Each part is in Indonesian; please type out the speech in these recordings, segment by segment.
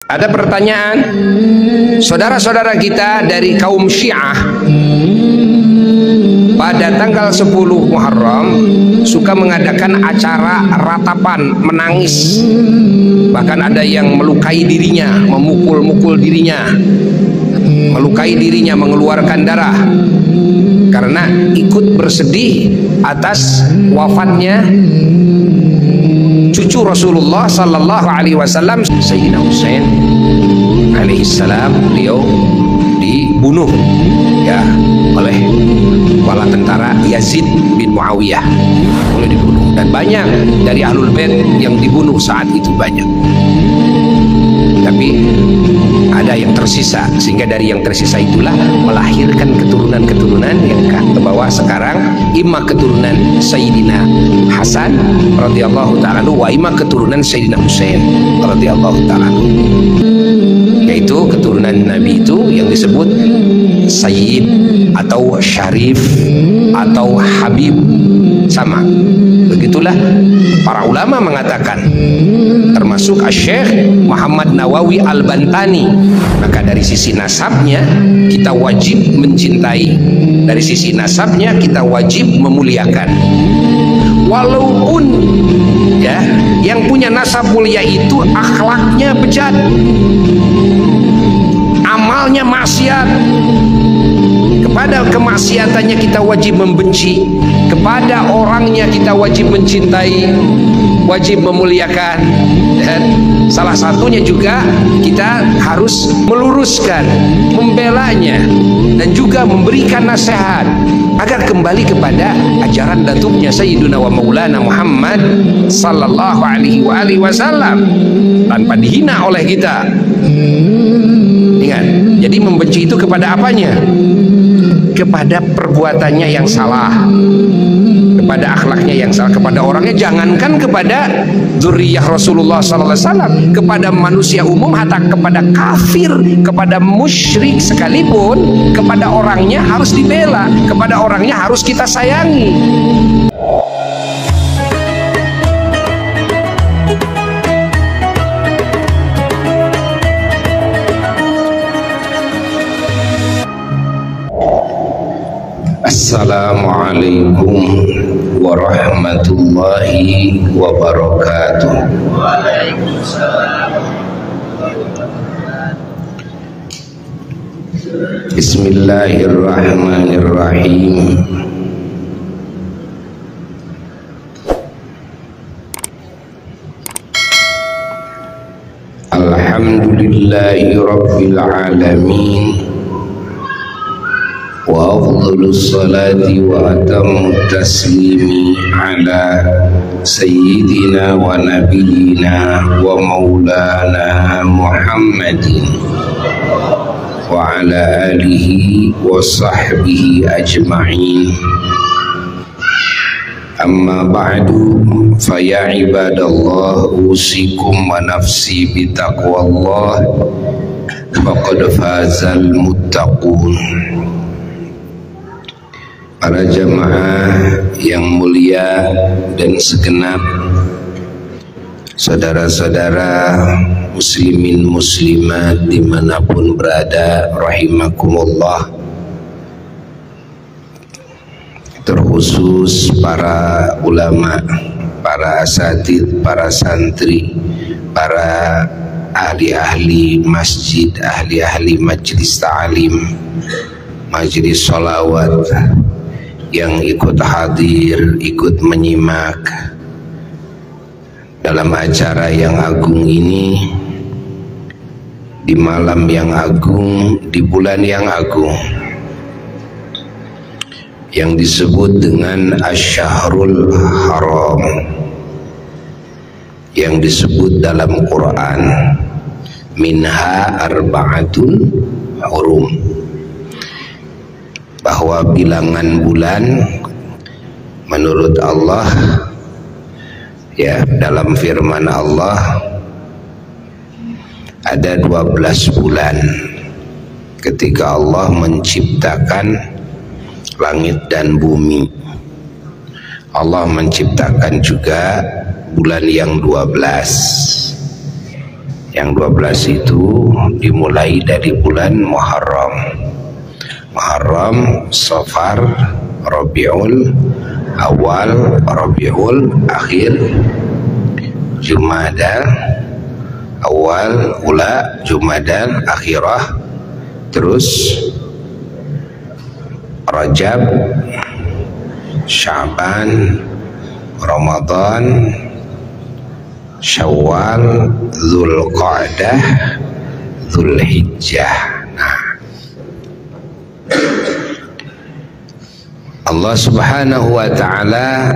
Ada pertanyaan, saudara-saudara kita dari kaum Syiah pada tanggal 10 Muharram suka mengadakan acara ratapan, menangis, bahkan ada yang melukai dirinya, memukul-mukul dirinya, melukai dirinya, mengeluarkan darah karena ikut bersedih atas wafatnya cucu Rasulullah sallallahu alaihi wasallam, Sayyidina Husain alaihi salam. Beliau dibunuh ya oleh kepala tentara Yazid bin Muawiyah, boleh dibunuh, dan banyak dari Ahlul Bait yang dibunuh saat itu, banyak. Tapi ada yang tersisa, sehingga dari yang tersisa itulah melahirkan keturunan-keturunan yang ke bawah sekarang, imma keturunan Sayyidina Hasan radhiyallahu ta'ala wa imma keturunan Sayyidina Husain radhiyallahu ta'ala, yaitu keturunan Nabi itu yang disebut Sayyid atau Syarif atau Habib, sama. Begitulah para ulama mengatakan, termasuk Syekh Muhammad Nawawi Al-Bantani. Maka dari sisi nasabnya kita wajib mencintai, dari sisi nasabnya kita wajib memuliakan, walaupun ya yang punya nasab mulia itu akhlaknya bejat, amalnya maksiat. Kepada kemaksiatannya kita wajib membenci, kepada orangnya kita wajib mencintai, wajib memuliakan. Dan salah satunya juga kita harus meluruskan, membelanya, dan juga memberikan nasihat agar kembali kepada ajaran datuknya Sayyiduna wa Maulana Muhammad sallallahu alaihi wasallam tanpa dihina oleh kita. Ingat, jadi membenci itu kepada apanya? Kepada perbuatannya yang salah, kepada akhlaknya yang salah, kepada orangnya. Jangankan kepada dzurriyyah Rasulullah SAW, kepada manusia umum, hatta kepada kafir, kepada musyrik sekalipun, kepada orangnya harus dibela, kepada orangnya harus kita sayangi. Assalamualaikum warahmatullahi wabarakatuh. Bismillahirrahmanirrahim. Alhamdulillahi rabbil alamin. Wa afdhalus salati wa atammu taslimi ala sayyidina wa nabiyyina wa maulana Muhammadin wa ala alihi wa sahbihi ajma'in. Amma ba'du, fa ya ibadallah, usikum wa nafsi bitaqwallah, faqad fazal muttaqun. Para jamaah yang mulia dan segenap saudara-saudara muslimin muslimat dimanapun berada, rahimakumullah. Terkhusus para ulama, para asatid, para santri, para ahli-ahli masjid, ahli-ahli majlis ta'lim, majlis sholawat, yang ikut hadir, ikut menyimak dalam acara yang agung ini, di malam yang agung, di bulan yang agung, yang disebut dengan Asy-Syahrul Haram, yang disebut dalam Quran minha arba'atun hurum, bahwa bilangan bulan menurut Allah, ya, dalam firman Allah ada 12 bulan ketika Allah menciptakan langit dan bumi. Allah menciptakan juga bulan yang 12. Yang 12 itu dimulai dari bulan Muharram. Muharram, Safar, Rabiul Awal, Rabiul Akhir, Jumadal Awal, Ula, Jumadal Akhirah, terus Rajab, Sya'ban, Ramadan, Syawal, Dzulqa'dah, Dzulhijjah. Nah, Allah Subhanahu wa ta'ala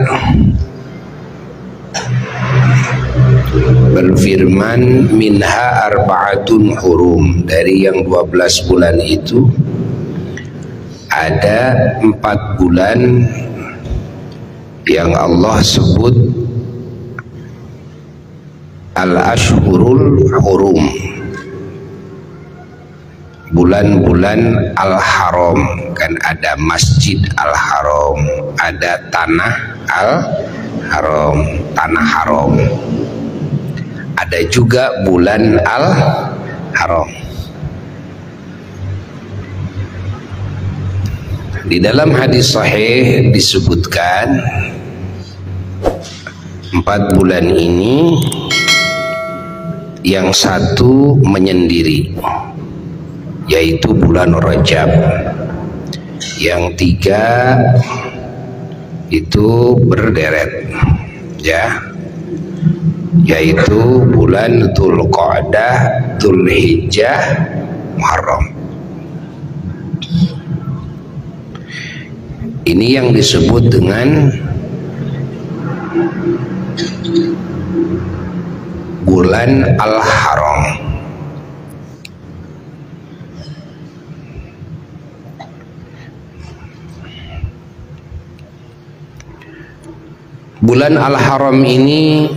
berfirman, minha arba'atun hurum, dari yang 12 bulan itu ada 4 bulan yang Allah sebut al-ashhurul hurum, bulan-bulan al-haram. Kan ada masjid al-haram, ada tanah al-haram, tanah haram, ada juga bulan al-haram. Di dalam hadis sahih disebutkan 4 bulan ini, yang satu menyendiri yaitu bulan Rajab, yang 3 itu berderet ya, yaitu bulan Dzulqa'dah, Dzulhijjah, Muharram. Ini yang disebut dengan bulan al-haram. Bulan al-haram ini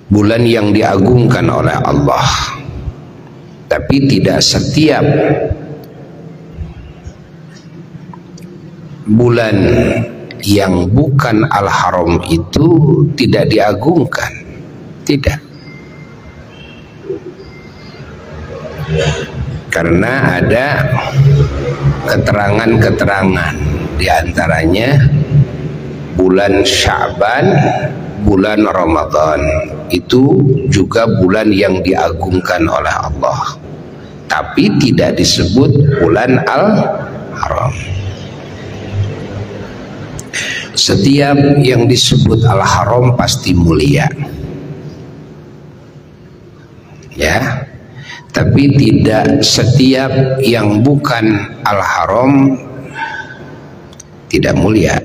bulan yang diagungkan oleh Allah, tapi tidak setiap bulan yang bukan al-haram itu tidak diagungkan. Tidak, karena ada keterangan-keterangan, diantaranya bulan Sya'ban, bulan Ramadan itu juga bulan yang diagungkan oleh Allah, tapi tidak disebut bulan al-haram. Setiap yang disebut al-haram pasti mulia, ya, tapi tidak setiap yang bukan al-haram tidak mulia.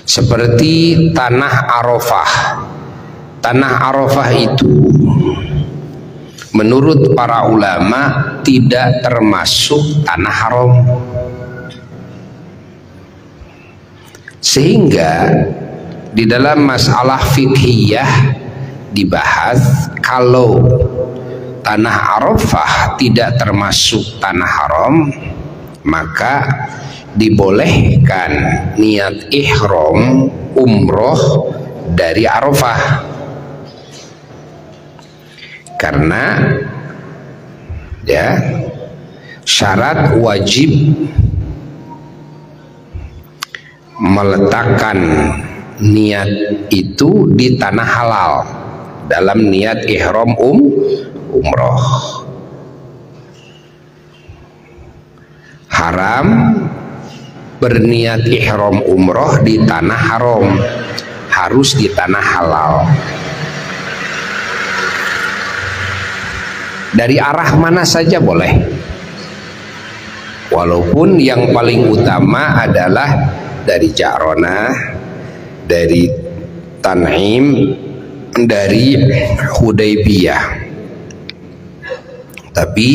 Seperti tanah Arafah. Tanah Arafah itu menurut para ulama tidak termasuk tanah haram, sehingga di dalam masalah fiqhiyah dibahas, kalau tanah Arafah tidak termasuk tanah haram, maka dibolehkan niat ihram umroh dari Arafah, karena ya syarat wajib meletakkan niat itu di tanah halal dalam niat ihram umroh. Haram berniat ihram umroh di tanah haram, harus di tanah halal. Dari arah mana saja boleh, walaupun yang paling utama adalah dari Ja'ronah, dari Tan'im, dari Hudaybiyah. Tapi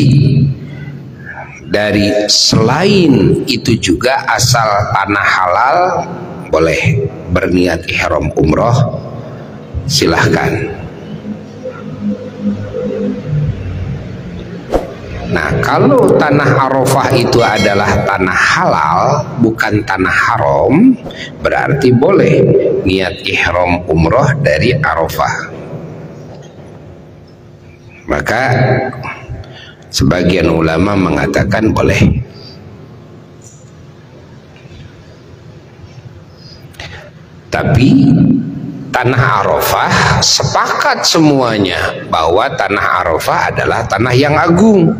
dari selain itu juga asal tanah halal boleh berniat ihram umroh, silahkan. Nah, kalau tanah Arafah itu adalah tanah halal, bukan tanah haram, berarti boleh niat ihram umroh dari Arafah. Maka sebagian ulama mengatakan boleh. Tapi tanah Arafah sepakat semuanya bahwa tanah Arafah adalah tanah yang agung,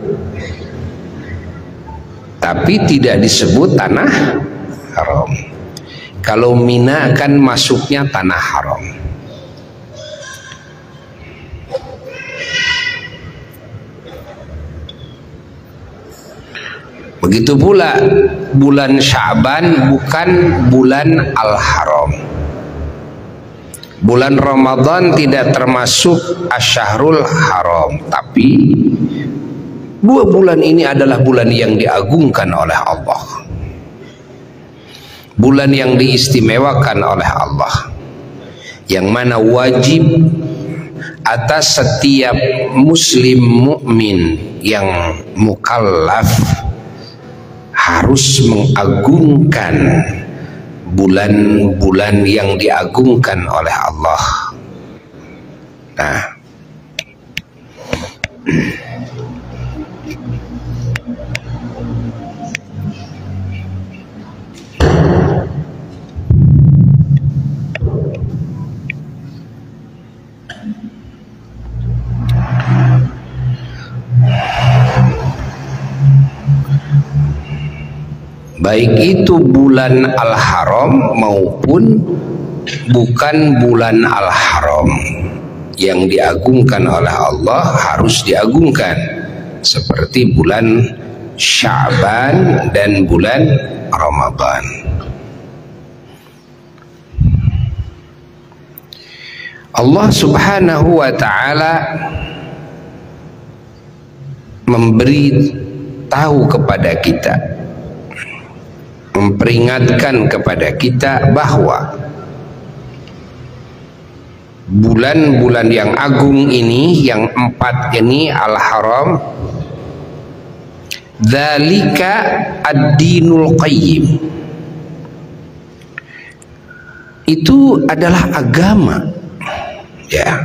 tapi tidak disebut tanah haram. Kalau Mina kan masuknya tanah haram. Begitu pula bulan Sya'ban bukan bulan al-haram. Bulan Ramadan tidak termasuk asyahrul haram, tapi dua bulan ini adalah bulan yang diagungkan oleh Allah, bulan yang diistimewakan oleh Allah, yang mana wajib atas setiap muslim mukmin yang mukallaf harus mengagungkan bulan-bulan yang diagungkan oleh Allah. Nah, baik itu bulan al-haram maupun bukan bulan al-haram, yang diagungkan oleh Allah harus diagungkan, seperti bulan Sya'ban dan bulan Ramadan. Allah Subhanahu wa ta'ala memberi tahu kepada kita, memperingatkan kepada kita bahwa bulan-bulan yang agung ini, yang 4 ini al-haram, dzalika ad-dinul qayyim, itu adalah agama, ya,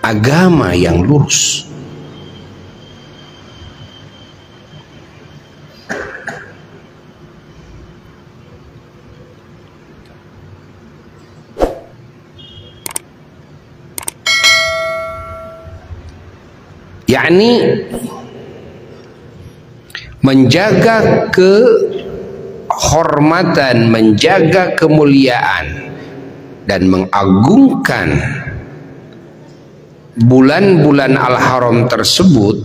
agama yang lurus. yakni menjaga kehormatan, menjaga kemuliaan dan mengagungkan bulan-bulan al-haram tersebut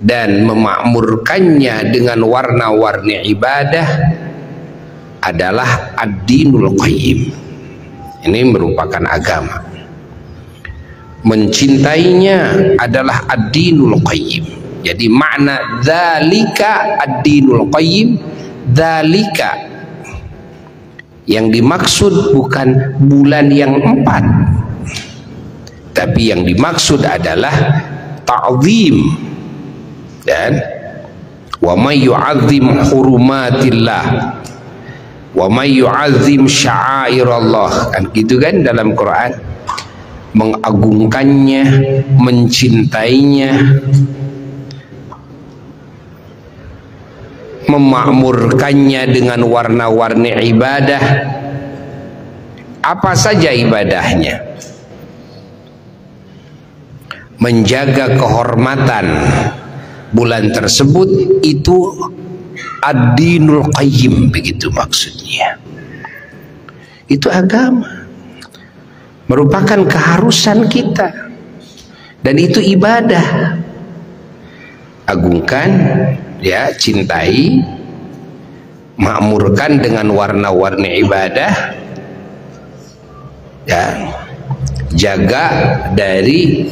dan memakmurkannya dengan warna-warni ibadah adalah ad-dinul qayyim. Ini merupakan agama. Mencintainya adalah ad-dinul qayyim. Jadi makna dzalika ad-dinul qayyim, dzalika yang dimaksud bukan bulan yang 4, tapi yang dimaksud adalah ta'zim. Dan wa may yu'azzim hurumatillah wa may yu'azzim sya'airallah, kan gitu kan dalam Quran. Mengagungkannya, mencintainya, memakmurkannya dengan warna-warni ibadah. Apa saja ibadahnya? Menjaga kehormatan bulan tersebut, itu ad-dinul qayyim, begitu maksudnya. Itu agama, merupakan keharusan kita, dan itu ibadah. Agungkan, ya, cintai, makmurkan dengan warna-warni ibadah, ya, jaga dari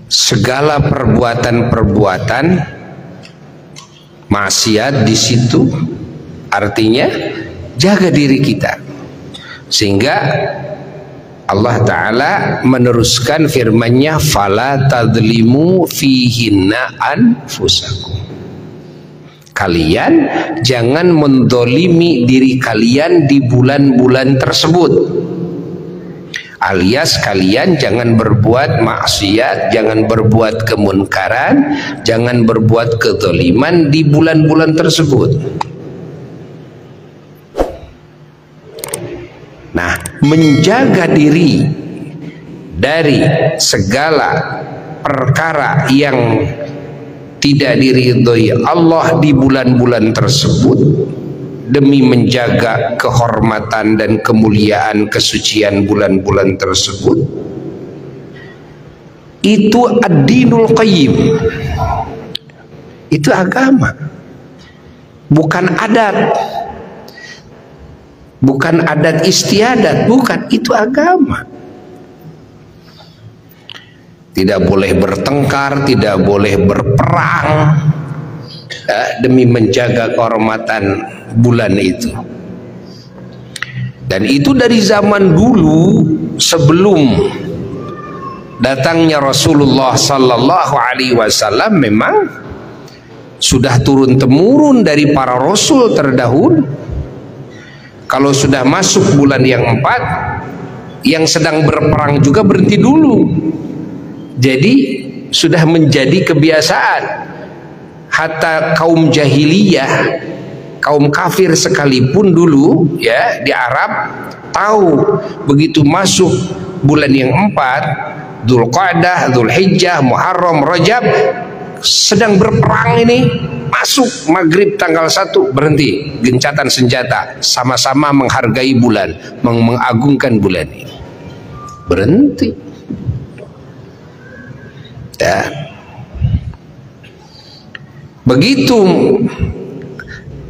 segala perbuatan-perbuatan maksiat di situ. Artinya jaga diri kita, Sehingga Allah Ta'ala meneruskan firman-Nya, fala tadzlimu fihinna anfusakum. Kalian jangan mendolimi diri kalian di bulan-bulan tersebut, alias kalian jangan berbuat maksiat, jangan berbuat kemunkaran, jangan berbuat kezaliman di bulan-bulan tersebut. Nah, menjaga diri dari segala perkara yang tidak diridhoi Allah di bulan-bulan tersebut demi menjaga kehormatan dan kemuliaan kesucian bulan-bulan tersebut, itu ad-dinul qayyim, itu agama, bukan adat, bukan adat istiadat, bukan, itu agama. Tidak boleh bertengkar, tidak boleh berperang demi menjaga kehormatan bulan itu. Dan itu dari zaman dulu, sebelum datangnya Rasulullah Sallallahu Alaihi Wasallam, memang sudah turun temurun dari para rasul terdahulu. Kalau sudah masuk bulan yang 4, yang sedang berperang juga berhenti dulu. Jadi sudah menjadi kebiasaan. Hatta kaum jahiliyah, kaum kafir sekalipun dulu ya di Arab, tahu begitu masuk bulan yang 4, Dzulqa'dah, Dzulhijjah, Muharram, Rajab, sedang berperang ini, masuk maghrib tanggal 1 berhenti, gencatan senjata, sama-sama menghargai bulan, mengagungkan bulan ini, berhenti. Ya. Begitu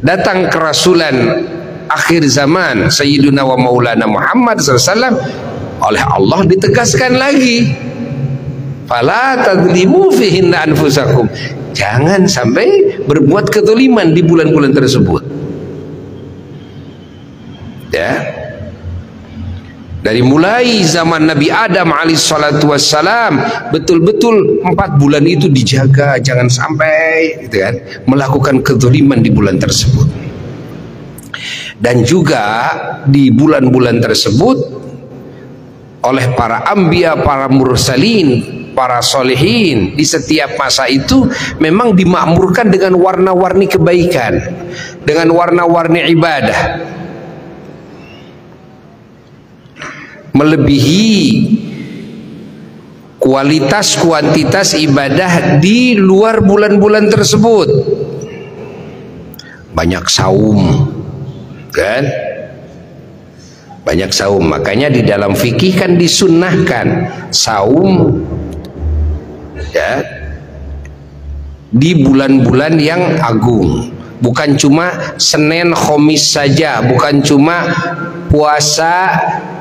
datang kerasulan akhir zaman Sayyiduna wa Maulana Muhammad SAW, oleh Allah ditegaskan lagi, fala tadzlimu fihinna anfusakum, jangan sampai berbuat kezaliman di bulan-bulan tersebut. Ya. Dari mulai zaman Nabi Adam alaihissalatu wassalam, betul-betul 4 bulan itu dijaga, jangan sampai gitu kan, melakukan kezaliman di bulan tersebut. Dan juga di bulan-bulan tersebut oleh para anbiya, para mursalin, para solehin, di setiap masa itu memang dimakmurkan dengan warna-warni kebaikan, dengan warna-warni ibadah, melebihi kualitas kuantitas ibadah di luar bulan-bulan tersebut. Banyak saum kan, banyak saum. Makanya di dalam fikih kan disunnahkan saum ya di bulan-bulan yang agung, bukan cuma Senin Khamis saja, bukan cuma puasa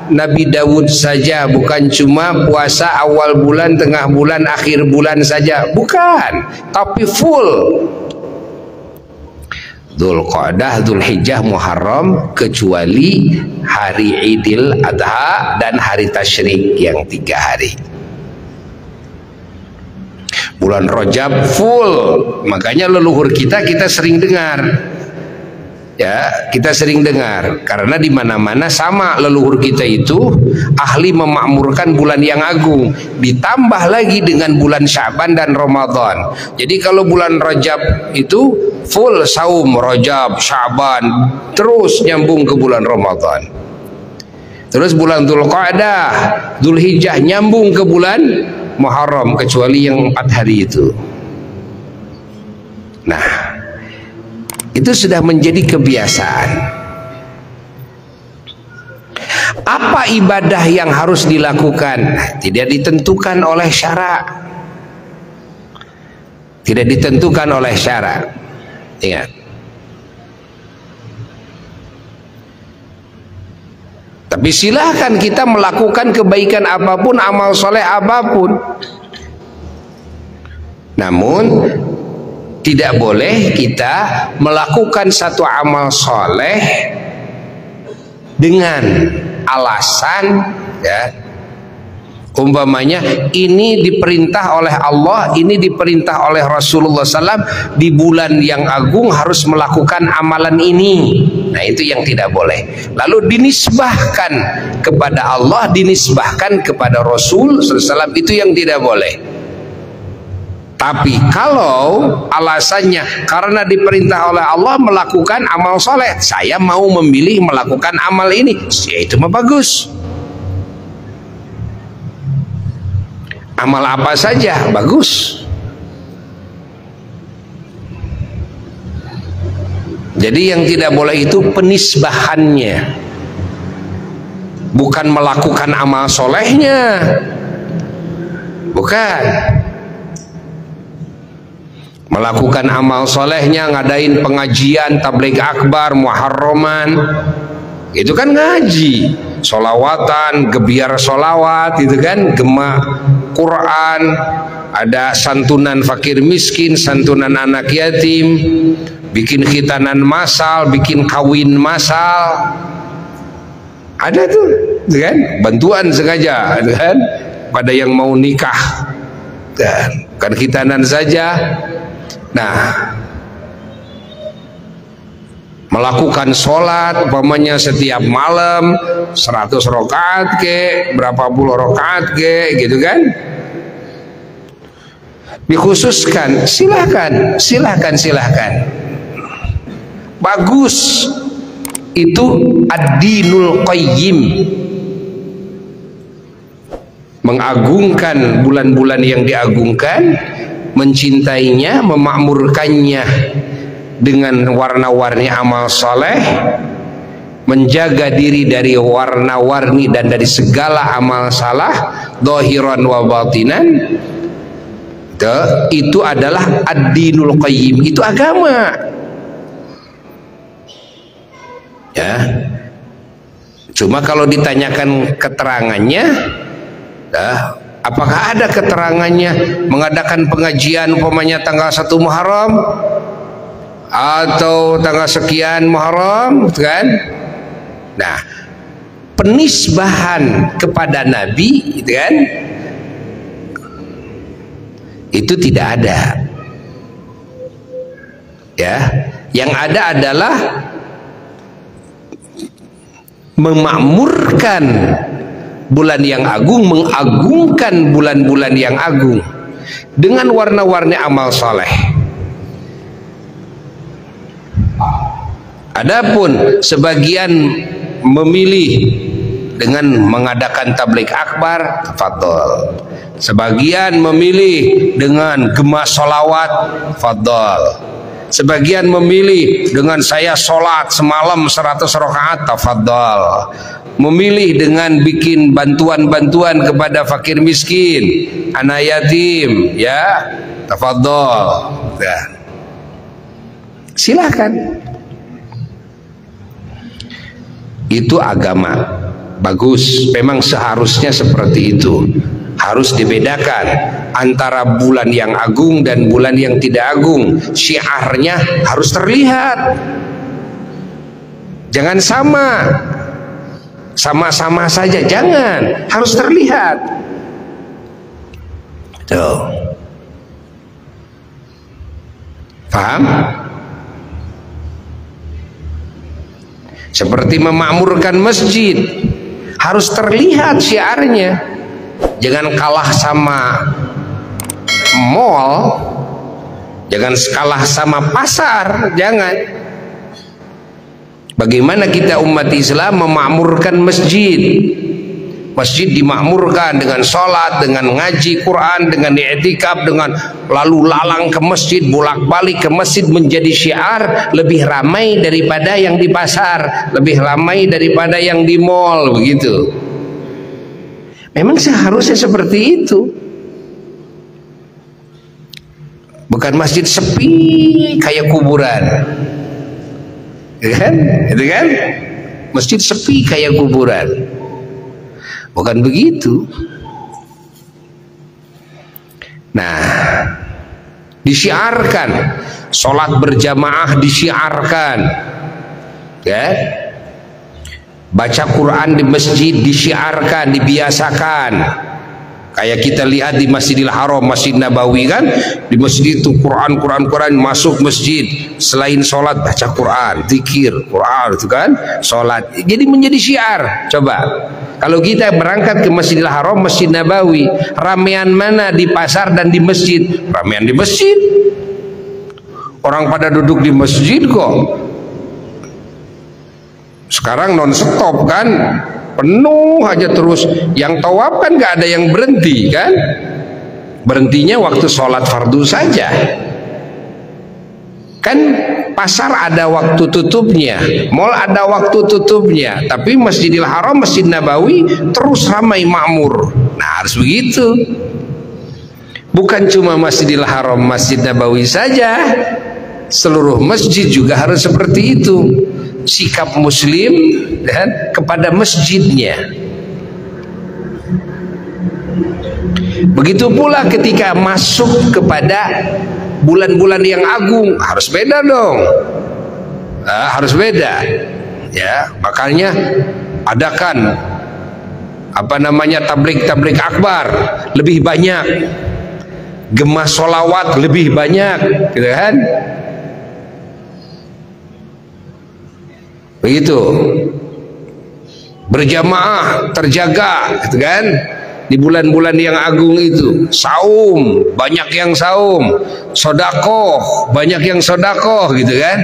Nabi Dawud saja, bukan cuma puasa awal bulan, tengah bulan, akhir bulan saja, bukan, tapi full Dzulqa'dah, Dzulhijjah, Muharram, kecuali hari Idul Adha dan hari Tasyrik yang 3 hari. Bulan Rajab full, makanya leluhur kita sering dengar. Ya, kita sering dengar karena di mana-mana sama leluhur kita itu ahli memakmurkan bulan yang agung, ditambah lagi dengan bulan Sya'ban dan Ramadan. Jadi kalau bulan Rajab itu full saum, Rajab, Sya'ban, terus nyambung ke bulan Ramadan. Terus bulan Dzulqa'dah, Dzulhijjah nyambung ke bulan Muharram, kecuali yang 4 hari itu. Nah, itu sudah menjadi kebiasaan. Apa ibadah yang harus dilakukan? Tidak ditentukan oleh syarak. Tidak ditentukan oleh syarak. Ingat. Tapi silahkan kita melakukan kebaikan apapun, amal soleh apapun. Namun tidak boleh kita melakukan satu amal soleh dengan alasan, ya, umpamanya ini diperintah oleh Allah, ini diperintah oleh Rasulullah SAW, di bulan yang agung harus melakukan amalan ini. Nah, itu yang tidak boleh. Lalu dinisbahkan kepada Allah, dinisbahkan kepada Rasul SAW, itu yang tidak boleh. Tapi kalau alasannya karena diperintah oleh Allah melakukan amal soleh, saya mau memilih melakukan amal ini, ya itu mah bagus. Amal apa saja bagus. Jadi yang tidak boleh itu penisbahannya, bukan melakukan amal solehnya, bukan. Melakukan amal solehnya, ngadain pengajian, tabligh akbar, muharraman, itu kan ngaji, solawatan, gebiar solawat, itu kan gema Quran, ada santunan fakir miskin, santunan anak yatim, bikin khitanan masal, bikin kawin masal, ada tuh, kan? Bantuan sengaja, kan? Pada yang mau nikah, kan khitanan saja. Nah, melakukan sholat umpamanya setiap malam 100 rakaat ke, berapa puluh rakaat ke, gitu kan, dikhususkan, silahkan, bagus. Itu ad-dinul qayyim, mengagungkan bulan-bulan yang diagungkan, mencintainya, memakmurkannya dengan warna-warni amal soleh, menjaga diri dari warna-warni dan dari segala amal salah, zahiran wa batinan. Itu adalah ad-dinul qayyim, itu agama, ya. Cuma kalau ditanyakan keterangannya, apakah ada keterangannya mengadakan pengajian umpamanya tanggal 1 Muharram atau tanggal sekian Muharram, kan? Nah, penisbahan kepada Nabi, gitu kan, itu tidak ada, ya. Yang ada adalah memakmurkan bulan yang agung, mengagungkan bulan-bulan yang agung dengan warna-warni amal soleh. Adapun sebagian memilih dengan mengadakan tabligh akbar, tafadhol. Sebagian memilih dengan gema sholawat, tafadhol. Sebagian memilih dengan saya sholat semalam 100 rakaat, tafadhol. Memilih dengan bikin bantuan-bantuan kepada fakir miskin, anak yatim, ya, tafadhol, ya. Silahkan. Itu agama, bagus. Memang seharusnya seperti itu. Harus dibedakan antara bulan yang agung dan bulan yang tidak agung. Syiarnya harus terlihat, jangan sama-sama saja, jangan, harus terlihat. Tuh, paham? Seperti memakmurkan masjid, harus terlihat syiarnya, jangan kalah sama mall, jangan kalah sama pasar, jangan. Bagaimana kita umat Islam memakmurkan masjid? Masjid dimakmurkan dengan sholat, dengan ngaji Quran, dengan i'tikaf, dengan lalu lalang ke masjid, bolak-balik ke masjid, menjadi syiar, lebih ramai daripada yang di pasar, lebih ramai daripada yang di mall, begitu. Memang seharusnya seperti itu. Bukan masjid sepi kayak kuburan, kan? Itu kan? Masjid sepi kayak kuburan. Bukan begitu. Nah, disiarkan, sholat berjamaah disiarkan, ya. Baca Quran di masjid disyiarkan, dibiasakan. Kayak kita lihat di Masjidil Haram, Masjid Nabawi kan, di masjid itu Quran masuk masjid, selain sholat baca Quran, zikir Quran itu kan, sholat, jadi menjadi syiar. Coba kalau kita berangkat ke Masjidil Haram, Masjid Nabawi, ramean mana di pasar dan di masjid? Ramean di masjid, orang pada duduk di masjid kok. Sekarang non stop kan, penuh aja terus. Yang tawaf kan gak ada yang berhenti kan, berhentinya waktu sholat fardu saja kan. Pasar ada waktu tutupnya, mall ada waktu tutupnya, tapi Masjidil Haram, Masjid Nabawi terus ramai makmur. Nah harus begitu. Bukan cuma Masjidil Haram, Masjid Nabawi saja, seluruh masjid juga harus seperti itu. Sikap muslim dan kepada masjidnya. Begitu pula ketika masuk kepada bulan-bulan yang agung, harus beda dong. Harus beda ya. Makanya adakan apa namanya, tablik akbar lebih banyak, gemah sholawat lebih banyak, gitu kan. Begitu, berjamaah terjaga, gitu kan, di bulan-bulan yang agung itu. Saum, banyak yang saum, sodakoh, banyak yang sodakoh, gitu kan.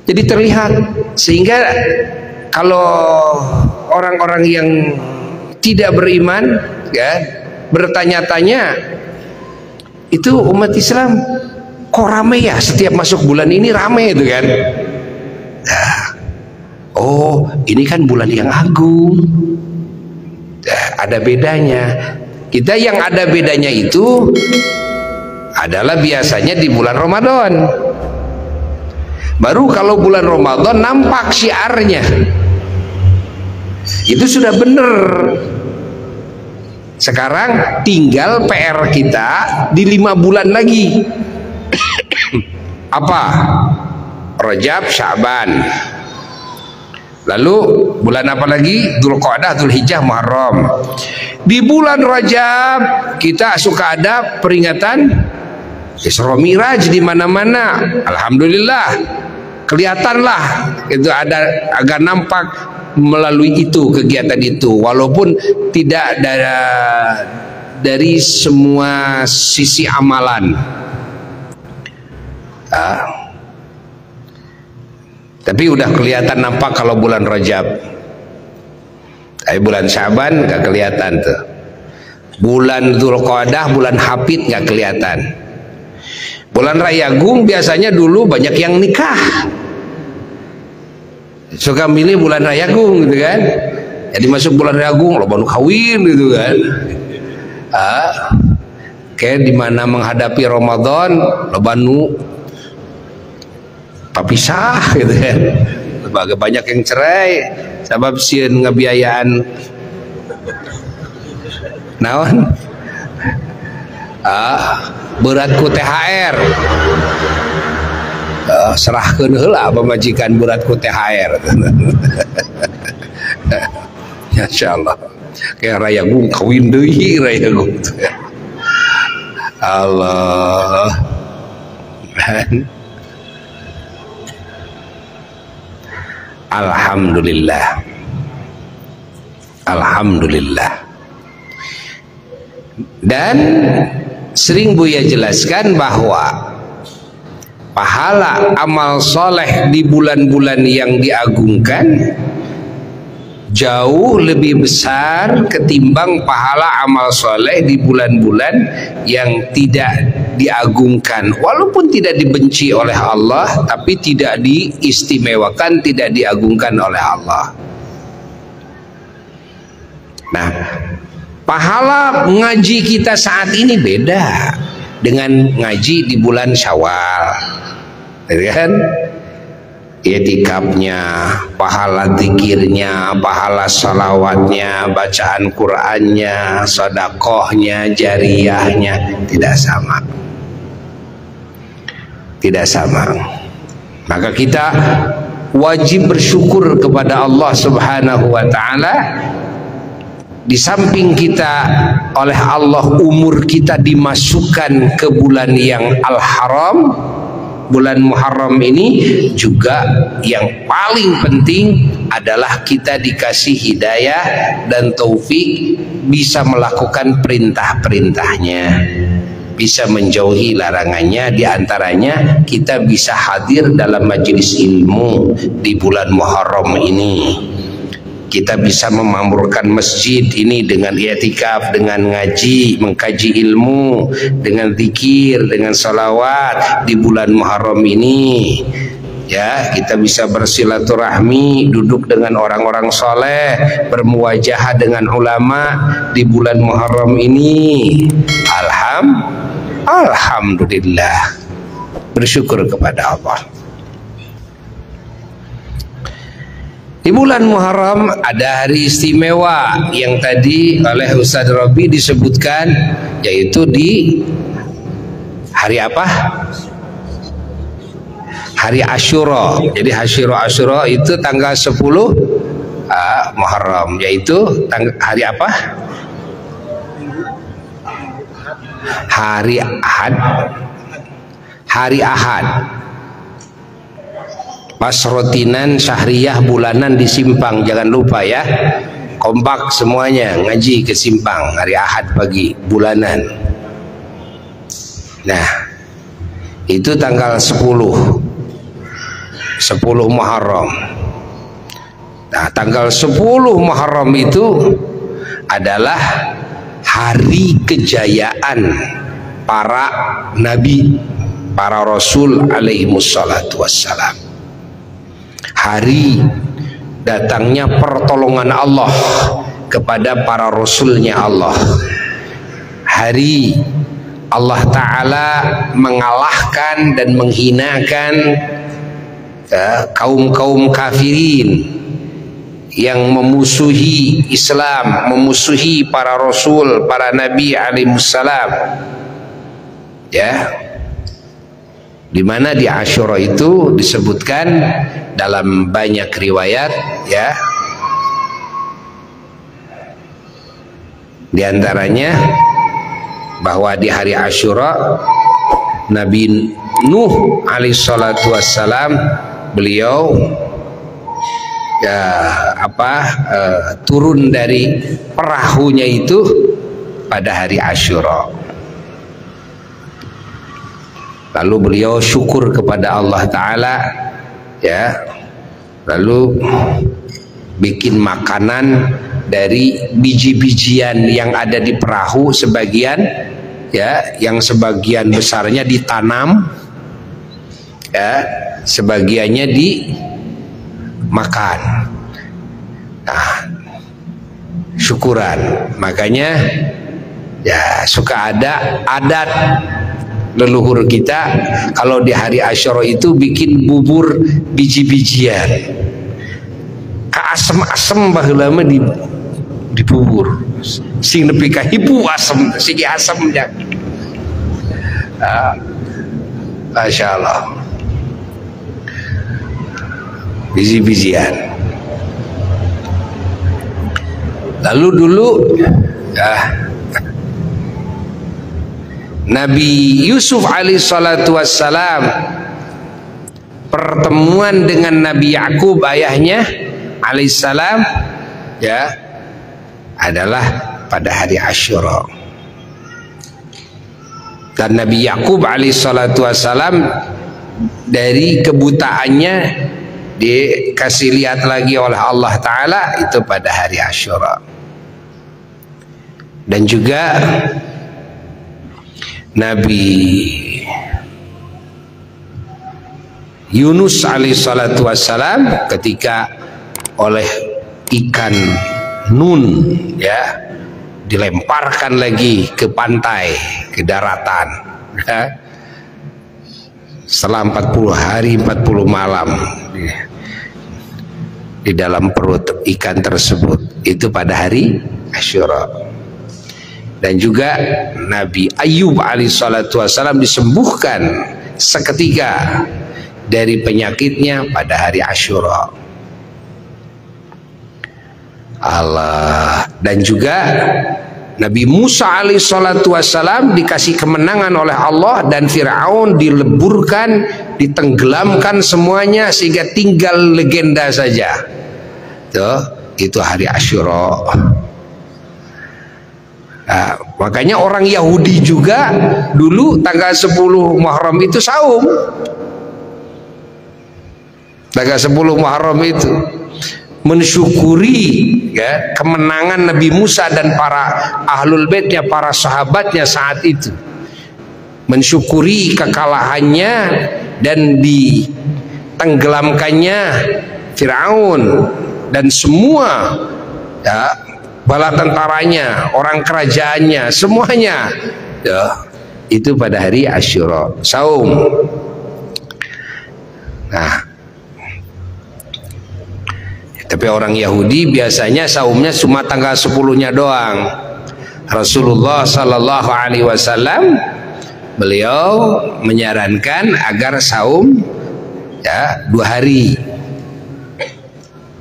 Jadi terlihat, sehingga kalau orang-orang yang tidak beriman ya bertanya-tanya, itu umat Islam kok rame ya, setiap masuk bulan ini rame, itu kan. Oh, ini kan bulan yang agung. Ada bedanya. Kita yang ada bedanya itu adalah biasanya di bulan Ramadan. Baru kalau bulan Ramadan nampak syiarnya. Itu sudah benar. Sekarang tinggal PR kita di 5 bulan lagi. Apa? Rajab, Sya'ban. Lalu bulan apa lagi? Dzulqa'dah, Dzulhijjah, Muharram. Di bulan Rajab kita suka ada peringatan Isra Miraj di mana-mana. Alhamdulillah, kelihatanlah itu ada, agak nampak melalui itu, kegiatan itu, walaupun tidak dari semua sisi amalan. Tapi udah kelihatan nampak kalau bulan Rajab. Tapi bulan Sya'ban gak kelihatan tuh. Bulan Dzulqa'dah, bulan Hafid gak kelihatan. Bulan Rayagung biasanya dulu banyak yang nikah. Suka milih bulan Rayagung, gitu kan. Jadi masuk bulan Rayagung lo baru kawin, gitu kan. Kayak dimana menghadapi Ramadan lo banu papisah, gitu kan. Banyak yang cerai sebab sieun ngebiayaan naon beratku THR, serahkeun heula pamajikan beratku THR. Insyaallah kayak Rayagung kawin deui Rayagung. Allah. Alhamdulillah, alhamdulillah. Dan sering Buya jelaskan bahwa pahala amal soleh di bulan-bulan yang diagungkan jauh lebih besar ketimbang pahala amal soleh di bulan-bulan yang tidak diagungkan, walaupun tidak dibenci oleh Allah, tapi tidak diistimewakan, tidak diagungkan oleh Allah. Nah, pahala ngaji kita saat ini beda dengan ngaji di bulan Syawal, kan? I'tikafnya, pahala zikirnya, pahala salawatnya, bacaan Qur'annya, sedekahnya, jariyahnya tidak sama. Tidak sama. Maka kita wajib bersyukur kepada Allah Subhanahu wa taala. Di samping kita oleh Allah umur kita dimasukkan ke bulan yang al-haram, bulan Muharram ini, juga yang paling penting adalah kita dikasih hidayah dan taufik bisa melakukan perintah-perintahnya, bisa menjauhi larangannya. Di antaranya kita bisa hadir dalam majelis ilmu di bulan Muharram ini. Kita bisa memamurkan masjid ini dengan i'tikaf, dengan ngaji, mengkaji ilmu, dengan zikir, dengan salawat di bulan Muharram ini. Ya, kita bisa bersilaturahmi, duduk dengan orang-orang soleh, bermuwajahah dengan ulama di bulan Muharram ini. Alhamdulillah, bersyukur kepada Allah. Di bulan Muharram ada hari istimewa yang tadi oleh Ustaz Robi disebutkan, yaitu di hari apa? Hari Asyura. Jadi Asyura itu tanggal 10 Muharram, yaitu hari apa? Hari Ahad. Hari Ahad. Pas rotinan syahriyah bulanan di Simpang, jangan lupa ya, kompak semuanya ngaji ke Simpang hari Ahad pagi bulanan. Nah, itu tanggal 10 Muharram. Nah, tanggal 10 Muharram itu adalah hari kejayaan para nabi, para rasul alaihimussalatu wassalam. Hari datangnya pertolongan Allah kepada para rasulnya Allah. Hari Allah Ta'ala mengalahkan dan menghinakan kaum-kaum kafirin yang memusuhi Islam, memusuhi para rasul, para nabi alaihissalam. Ya, di mana di Asyura itu disebutkan dalam banyak riwayat, ya, di antaranya bahwa di hari Asyura Nabi Nuh alaihissalatu wassalam, beliau turun dari perahunya itu pada hari Asyura. Lalu beliau syukur kepada Allah Ta'ala, ya, lalu bikin makanan dari biji-bijian yang ada di perahu, sebagian, ya, yang sebagian besarnya ditanam, ya, sebagiannya dimakan. Nah, syukuran. Makanya ya suka ada adat leluhur kita kalau di hari Asyura itu bikin bubur biji-bijian. Asem-asem baheula mah di bubur. Sing nepi ka hibu asem, sing asemnya. Masya Allah. Biji-bijian. Lalu dulu Nabi Yusuf alaihissalatu wassalam pertemuan dengan Nabi Yakub ayahnya alaihissalam, ya, adalah pada hari Asyura. Dan Nabi Yakub alaihissalatu wassalam dari kebutaannya dikasih lihat lagi oleh Allah Ta'ala itu pada hari Asyura. Dan juga Nabi Yunus alaihissalatu wassalam ketika oleh ikan nun, ya, dilemparkan lagi ke pantai, ke daratan, ya, setelah 40 hari 40 malam di dalam perut ikan tersebut, itu pada hari Asyura. Dan juga Nabi Ayub alaihissalatu wassalam disembuhkan seketika dari penyakitnya pada hari Asyura. Allah. Dan juga Nabi Musa alaihissalatu wassalam dikasih kemenangan oleh Allah dan Fir'aun dileburkan, ditenggelamkan semuanya sehingga tinggal legenda saja. Tuh, itu hari Asyura. Nah, makanya orang Yahudi juga dulu tanggal 10 Muharram itu saum. Tanggal 10 Muharram itu mensyukuri ya kemenangan Nabi Musa dan para ahlul baitnya, para sahabatnya saat itu, mensyukuri kekalahannya dan ditenggelamkannya Fir'aun dan semua ya bala tentaranya, orang kerajaannya, semuanya ya, itu pada hari Asyura saum. Nah, tapi orang Yahudi biasanya saumnya cuma tanggal 10-nya doang. Rasulullah Sallallahu Alaihi Wasallam beliau menyarankan agar saum ya 2 hari,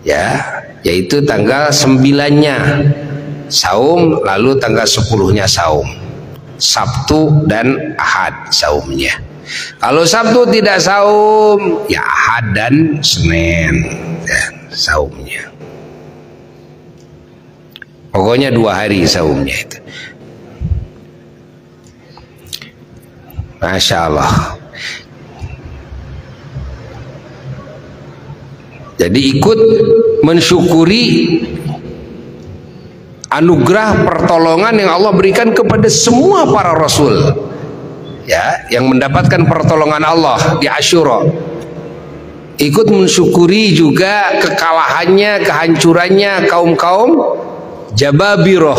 ya, yaitu tanggal 9-nya saum, lalu tanggal 10-nya saum, Sabtu dan Ahad saumnya. Kalau Sabtu tidak saum, ya Ahad dan Senin ya, saumnya. Pokoknya 2 hari saumnya itu. Masya Allah. Jadi ikut mensyukuri anugerah pertolongan yang Allah berikan kepada semua para rasul, ya, yang mendapatkan pertolongan Allah di Asyura. Ikut mensyukuri juga kekalahannya, kehancurannya kaum-kaum Jababiroh,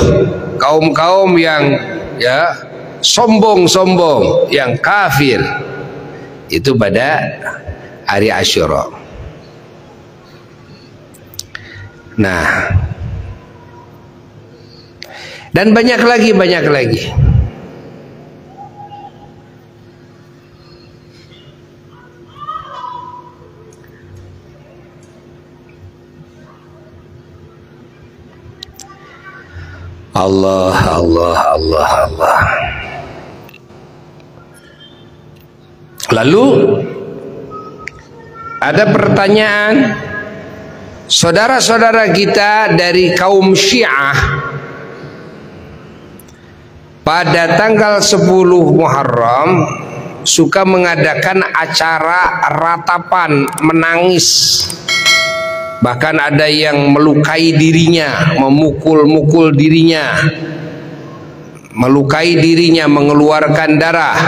kaum-kaum yang ya sombong-sombong, yang kafir, itu pada hari Asyura. Nah, dan banyak lagi. Allah. Lalu ada pertanyaan, saudara-saudara kita dari kaum Syiah pada tanggal 10 Muharram suka mengadakan acara ratapan, menangis. Bahkan ada yang melukai dirinya, memukul-mukul dirinya, melukai dirinya, mengeluarkan darah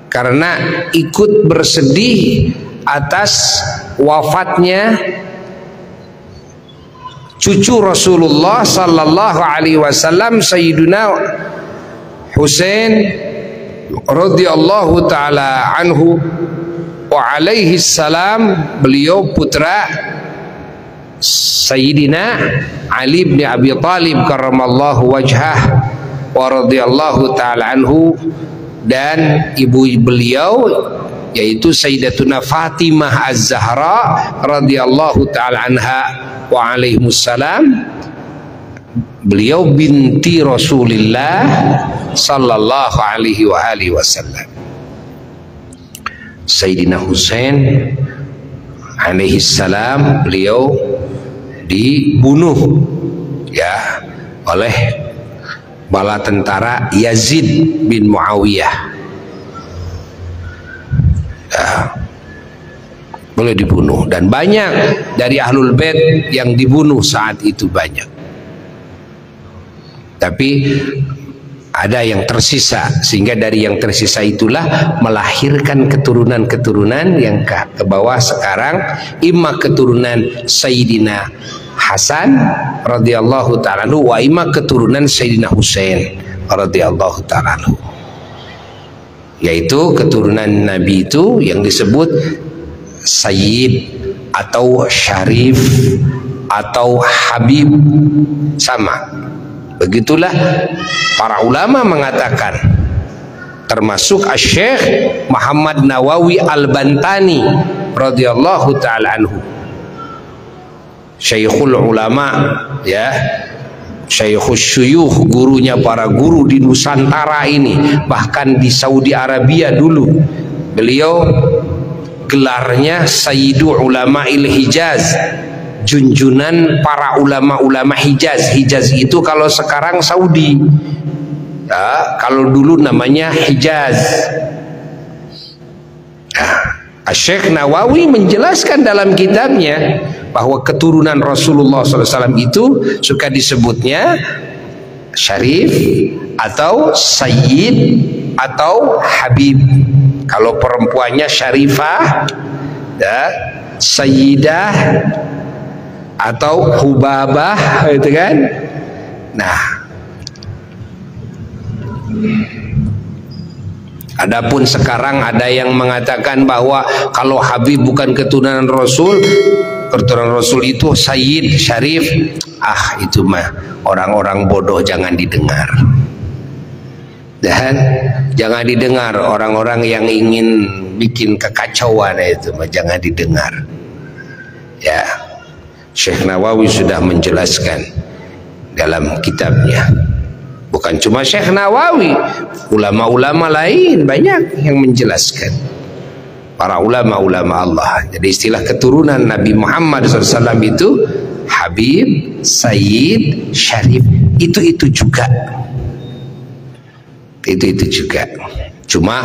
karena ikut bersedih atas wafatnya cucu Rasulullah Sallallahu Alaihi Wasallam, Sayyiduna Husain radhiyallahu taala anhu wa alaihi salam. Beliau putra Sayyidina Ali bin Abi Thalib karramallahu wajhah wa radhiyallahu taala anhu, dan ibu beliau yaitu Sayyidatuna Fatimah Az-Zahra radhiyallahu taala anha wa alaihimussalam. Beliau binti Rasulullah sallallahu alaihi wa alihi wasallam. Sayyidina Husain alaihi salam, beliau dibunuh ya oleh bala tentara Yazid bin Muawiyah. Ya, boleh dibunuh, dan banyak dari ahlul bait yang dibunuh saat itu, banyak. Tapi ada yang tersisa, sehingga dari yang tersisa itulah melahirkan keturunan-keturunan yang ke bawah sekarang, imma keturunan Sayyidina Hasan radhiyallahu ta'ala anhu wa imma keturunan Sayyidina Husain radhiyallahu ta'ala anhu, yaitu keturunan Nabi itu yang disebut Sayyid atau Syarif atau Habib, sama. Begitulah para ulama mengatakan termasuk Syekh Muhammad Nawawi Al-Bantani radhiyallahu taala anhu, Syekhul Ulama, ya, Syekhus Syuyukh, gurunya para guru di Nusantara ini, bahkan di Saudi Arabia dulu. Beliau gelarnya Sayyidu Ulama'il Hijaz, junjunan para ulama-ulama Hijaz. Hijaz itu kalau sekarang Saudi, ya, kalau dulu namanya Hijaz. Syekh Nawawi menjelaskan dalam kitabnya bahwa keturunan Rasulullah SAW itu suka disebutnya Syarif atau Sayyid atau Habib. Kalau perempuannya Syarifah, ya, Sayyidah atau Hubabah, gitu kan. Nah, adapun sekarang ada yang mengatakan bahwa kalau Habib bukan keturunan Rasul, keturunan Rasul itu Sayyid, Syarif. Itu mah orang-orang bodoh, jangan didengar. Dan jangan didengar orang-orang yang ingin bikin kekacauan, itu mah jangan didengar. Ya, Syekh Nawawi sudah menjelaskan dalam kitabnya. Bukan cuma Syekh Nawawi, ulama-ulama lain banyak yang menjelaskan. Para ulama-ulama Allah. Jadi istilah keturunan Nabi Muhammad SAW itu Habib, Sayyid, Syarif, itu juga. Itu juga. Cuma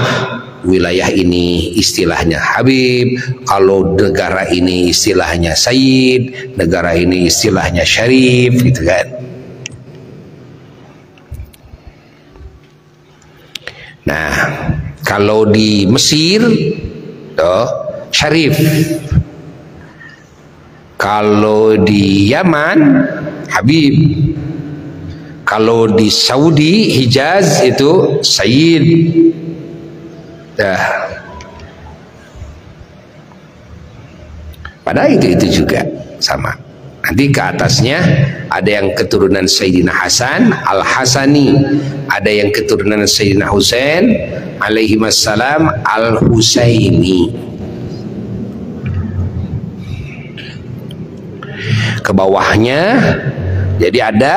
wilayah ini istilahnya Habib, kalau negara ini istilahnya Sayyid, negara ini istilahnya Syarif, gitu kan. Nah, kalau di Mesir Syarif, kalau di Yaman Habib, kalau di Saudi Hijaz itu Sayyid. Padahal itu juga sama. Nanti ke atasnya ada yang keturunan Sayyidina Hasan Al-Hasani, ada yang keturunan Sayyidina Husain alaihi wassalam Al-Husaini. Ke bawahnya jadi ada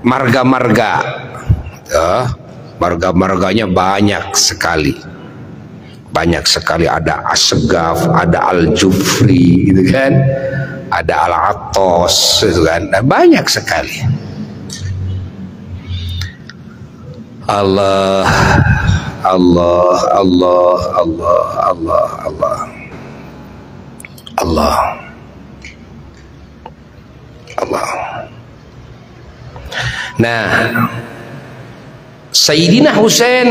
marga-marga. Marga-marganya banyak sekali. Banyak sekali, ada Asgaf, ada Al-Jufri, gitu kan. Ada Al-Attos, itu kan. Banyak sekali. Allah, Allah, Allah, Allah, Allah, Allah, Allah, Allah. Nah, Sayyidina Husain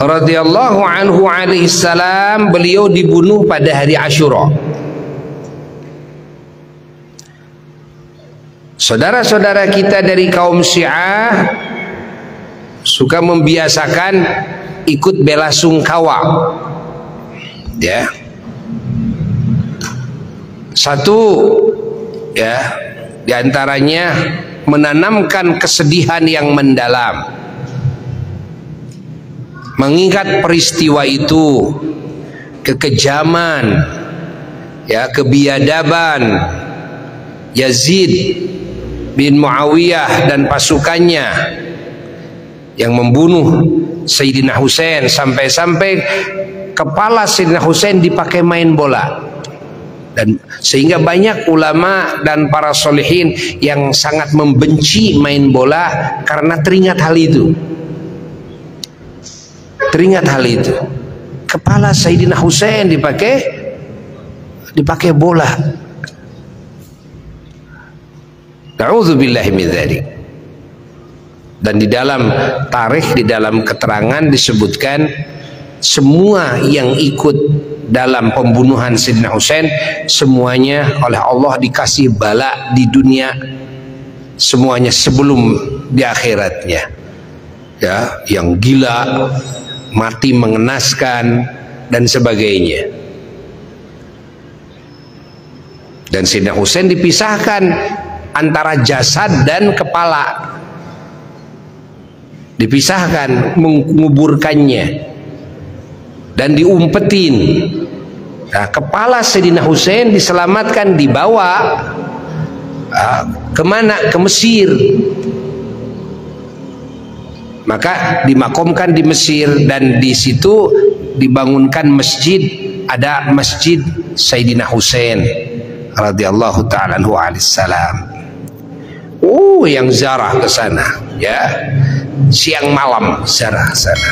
radhiyallahu anhu alaihi salam, beliau dibunuh pada hari Asyura. Saudara-saudara kita dari kaum Syiah suka membiasakan ikut bela sungkawa, ya. Satu, ya, diantaranya menanamkan kesedihan yang mendalam, mengingat peristiwa itu, kekejaman, ya, kebiadaban Yazid bin Muawiyah dan pasukannya yang membunuh Sayyidina Husain, sampai-sampai kepala Sayyidina Husain dipakai main bola. Dan sehingga banyak ulama dan para solihin yang sangat membenci main bola karena teringat hal itu. Teringat hal itu. Kepala Sayyidina Husain dipakai bola. Na'udzubillahi min dzalik. Dan di dalam tarikh, di dalam keterangan disebutkan semua yang ikut dalam pembunuhan Sayyidina Husain semuanya oleh Allah dikasih bala di dunia, semuanya sebelum di akhiratnya, ya, yang gila, mati mengenaskan dan sebagainya. Dan Sayyidina Husain dipisahkan antara jasad dan kepala, dipisahkan, menguburkannya dan diumpetin. Nah, kepala Sayyidina Husain diselamatkan, dibawa kemana? Ke Mesir. Maka dimakamkan di Mesir, dan di situ dibangunkan masjid, ada Masjid Sayyidina Husain radhiyallahu ta'ala anhu alaihissalam. Yang ziarah ke sana, ya, siang malam ziarah sana.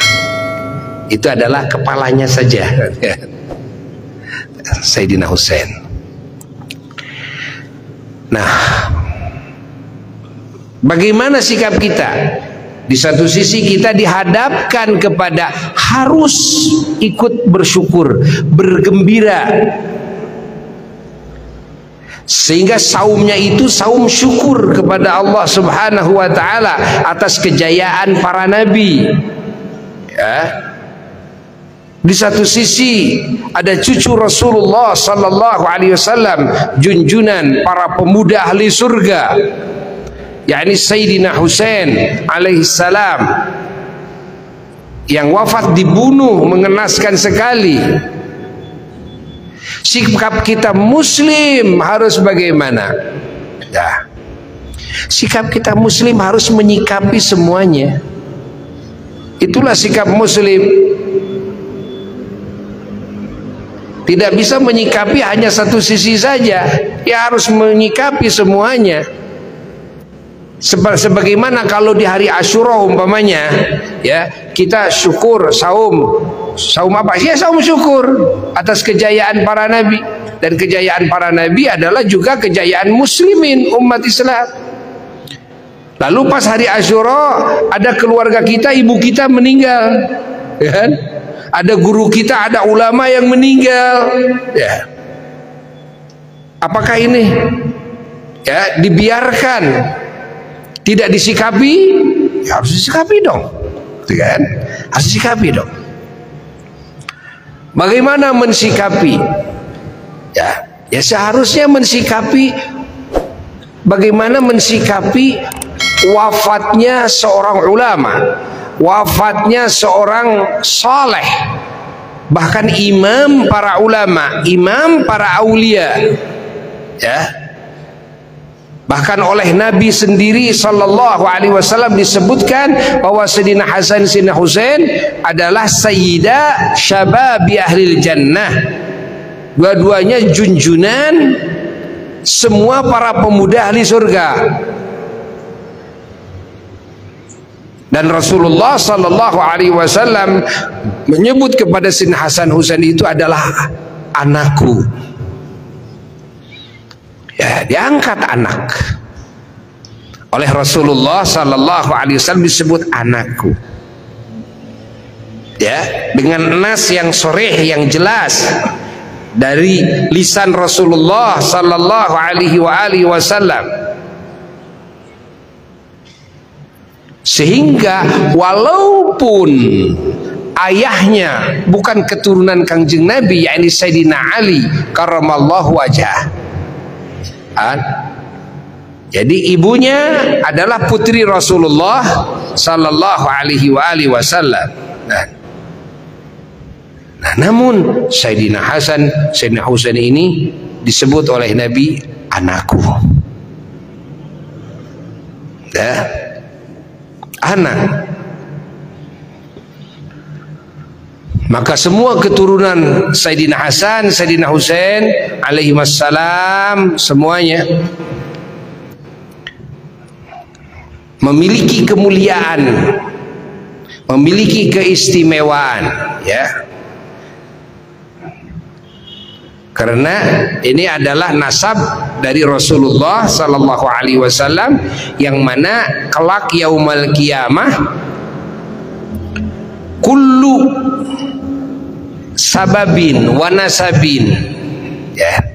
Itu adalah kepalanya saja. Sayyidina Husain. Nah, bagaimana sikap kita? Di satu sisi kita dihadapkan kepada harus ikut bersyukur, bergembira, sehingga saumnya itu saum syukur kepada Allah Subhanahu wa taala atas kejayaan para nabi. Ya. Di satu sisi ada cucu Rasulullah sallallahu alaihi wasallam, junjunan para pemuda ahli surga, yakni Sayyidina Husain alaihi salam, yang wafat dibunuh mengenaskan sekali. Sikap kita muslim harus bagaimana? Ya. Sikap kita muslim harus menyikapi semuanya. Itulah sikap muslim. Tidak bisa menyikapi hanya satu sisi saja, ya harus menyikapi semuanya. Sebagaimana kalau di hari Asyura umpamanya, ya, kita syukur saum apa? Ya saum syukur atas kejayaan para nabi, dan kejayaan para nabi adalah juga kejayaan muslimin umat Islam. Lalu pas hari Asyura ada keluarga kita, ibu kita meninggal, ya kan? Ada guru kita, ada ulama yang meninggal, ya. Apakah ini, ya, dibiarkan, tidak disikapi? Ya, harus disikapi dong, kan? Harus disikapi dong. Bagaimana mensikapi? Ya seharusnya mensikapi. Bagaimana mensikapi wafatnya seorang ulama, wafatnya seorang saleh, bahkan imam para ulama, imam para aulia, ya. Bahkan oleh Nabi sendiri sallallahu alaihi wasallam disebutkan bahwa Sayyidina Hasan, Sayyidina Husain adalah sayyida syababi ahlil jannah. Dua-duanya junjunan semua para pemuda ahli surga. Dan Rasulullah sallallahu alaihi wasallam menyebut kepada Sayyidina Hasan Husain itu adalah anakku. Ya, diangkat anak. Oleh Rasulullah sallallahu alaihi wasallam disebut anakku. Ya, dengan nas yang sharih, yang jelas dari lisan Rasulullah sallallahu alaihi wasallam. Sehingga walaupun ayahnya bukan keturunan Kangjeng Nabi, yakni Sayyidina Ali karramallahu wajhah, jadi ibunya adalah putri Rasulullah sallallahu alaihi wasallam. Nah, namun Sayyidina Hasan, Sayyidina Husain ini disebut oleh Nabi anakku. Ya. Anak. Maka semua keturunan Sayyidina Hasan, Sayyidina Husain alaihi wassalam semuanya memiliki kemuliaan, memiliki keistimewaan, ya. Karena ini adalah nasab dari Rasulullah sallallahu alaihi wasallam, yang mana kelak yaumal qiyamah kullu sababin wa nasabin, ya,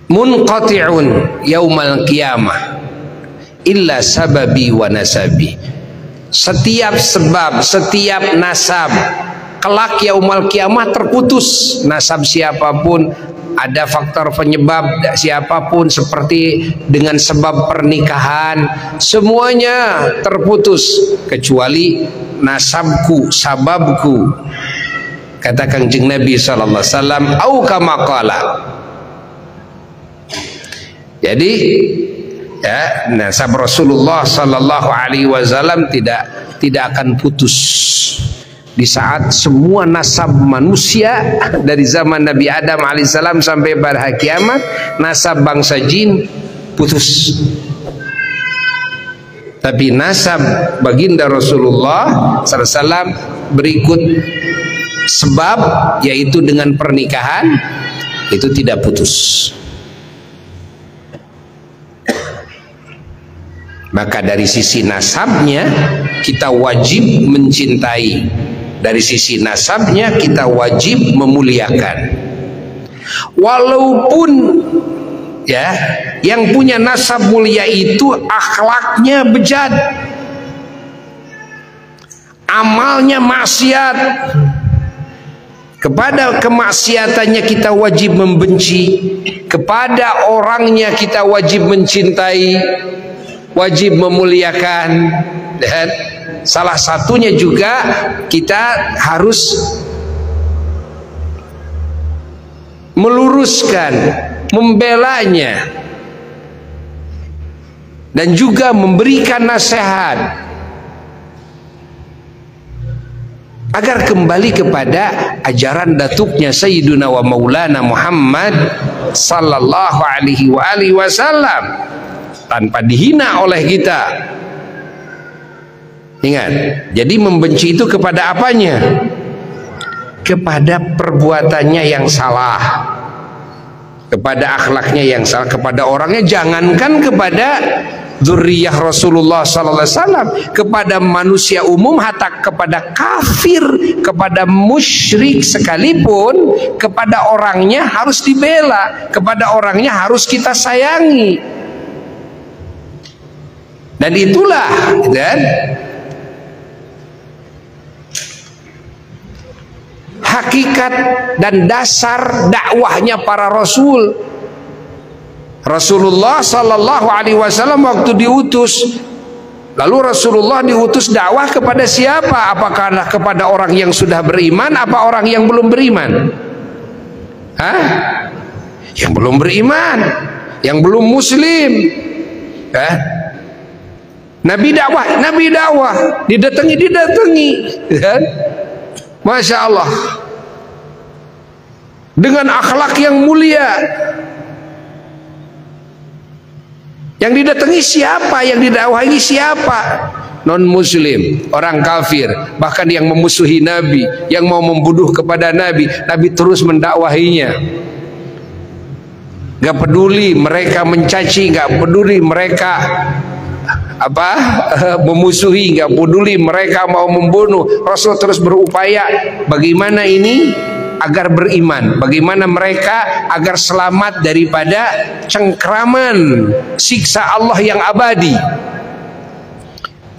munqati'un yaumal qiyamah illa sababi wa nasabi. Setiap sebab, setiap nasab kelak yaumal kiamah terputus. Nasab siapapun ada faktor penyebab siapapun, seperti dengan sebab pernikahan, semuanya terputus kecuali nasabku, sababku, kata Kanjeng Nabi sallallahu alaihi wasallam, au kama qala. Jadi ya, nasab Rasulullah sallallahu alaihi wasallam tidak akan putus. Di saat semua nasab manusia dari zaman Nabi Adam alaihissalam sampai pada hari kiamat, nasab bangsa jin putus. Tapi nasab baginda Rasulullah SAW berikut sebab, yaitu dengan pernikahan, itu tidak putus. Maka dari sisi nasabnya kita wajib mencintai. Dari sisi nasabnya kita wajib memuliakan. Walaupun ya, yang punya nasab mulia itu akhlaknya bejat, amalnya maksiat, kepada kemaksiatannya kita wajib membenci, kepada orangnya kita wajib mencintai, wajib memuliakan. Dan salah satunya juga kita harus meluruskan, membelanya, dan juga memberikan nasihat agar kembali kepada ajaran datuknya Sayyiduna wa Maulana Muhammad sallallahu alaihi wasallam, tanpa dihina oleh kita. Ingat, jadi membenci itu kepada apanya? Kepada perbuatannya yang salah, kepada akhlaknya yang salah, kepada orangnya. Jangankan kepada dzurriyyah Rasulullah sallallahu alaihi wasallam, kepada manusia umum, hatta kepada kafir, kepada musyrik sekalipun, kepada orangnya harus dibela, kepada orangnya harus kita sayangi. Dan itulah, dan hakikat dan dasar dakwahnya para rasul. Rasulullah sallallahu alaihi wasallam waktu diutus, lalu Rasulullah diutus dakwah kepada siapa? Apakah kepada orang yang sudah beriman, apa orang yang belum beriman? Hah? Yang belum beriman, yang belum muslim. Hah? Nabi dakwah, didatangi, kan? Masya Allah, dengan akhlak yang mulia. Yang didatangi siapa? Yang didakwahi siapa? Non muslim, orang kafir, bahkan yang memusuhi Nabi, yang mau membunuh kepada Nabi. Nabi terus mendakwahinya. Gak peduli mereka mencaci, gak peduli mereka memusuhi, nggak peduli mereka mau membunuh. Rasul terus berupaya bagaimana ini agar beriman, bagaimana mereka agar selamat daripada cengkraman siksa Allah yang abadi,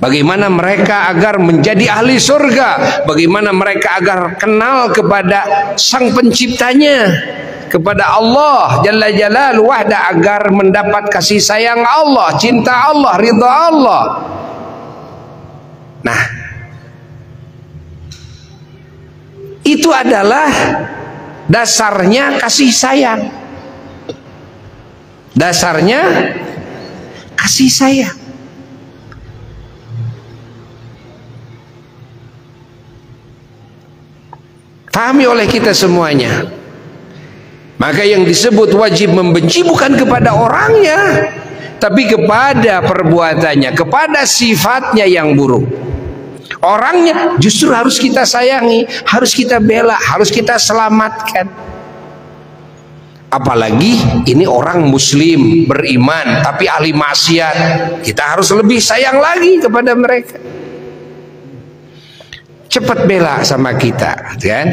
bagaimana mereka agar menjadi ahli surga, bagaimana mereka agar kenal kepada sang penciptanya, kepada Allah Jalla Jalaluhu wahda, agar mendapat kasih sayang Allah, cinta Allah, ridha Allah. Nah, itu adalah dasarnya kasih sayang. Dasarnya kasih sayang. Pahami oleh kita semuanya. Maka yang disebut wajib membenci bukan kepada orangnya, tapi kepada perbuatannya, kepada sifatnya yang buruk. Orangnya justru harus kita sayangi, harus kita bela, harus kita selamatkan. Apalagi ini orang muslim, beriman, tapi ahli maksiat, kita harus lebih sayang lagi kepada mereka. Cepat bela sama kita, kan?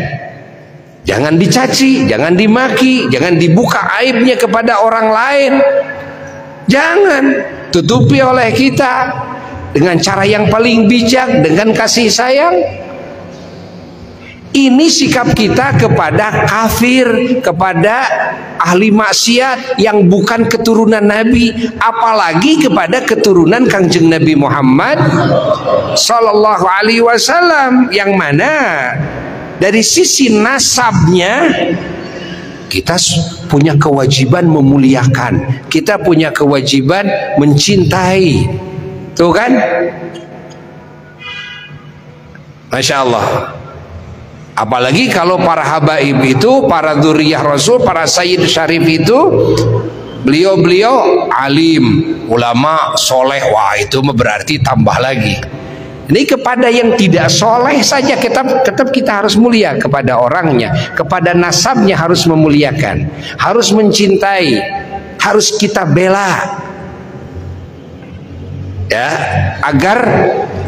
Jangan dicaci, jangan dimaki, jangan dibuka aibnya kepada orang lain. Jangan, tutupi oleh kita dengan cara yang paling bijak, dengan kasih sayang. Ini sikap kita kepada kafir, kepada ahli maksiat yang bukan keturunan Nabi, apalagi kepada keturunan Kangjeng Nabi Muhammad Sallallahu Alaihi Wasallam, yang mana dari sisi nasabnya kita punya kewajiban memuliakan, kita punya kewajiban mencintai, tuh kan? Masya Allah. Apalagi kalau para habaib itu, para dzurriyyah Rasul, para sayyid syarif itu, beliau-beliau alim, ulama, soleh. Wah, itu berarti tambah lagi. Ini kepada yang tidak soleh saja tetap kita harus mulia kepada orangnya, kepada nasabnya harus memuliakan, harus mencintai, harus kita bela, ya, agar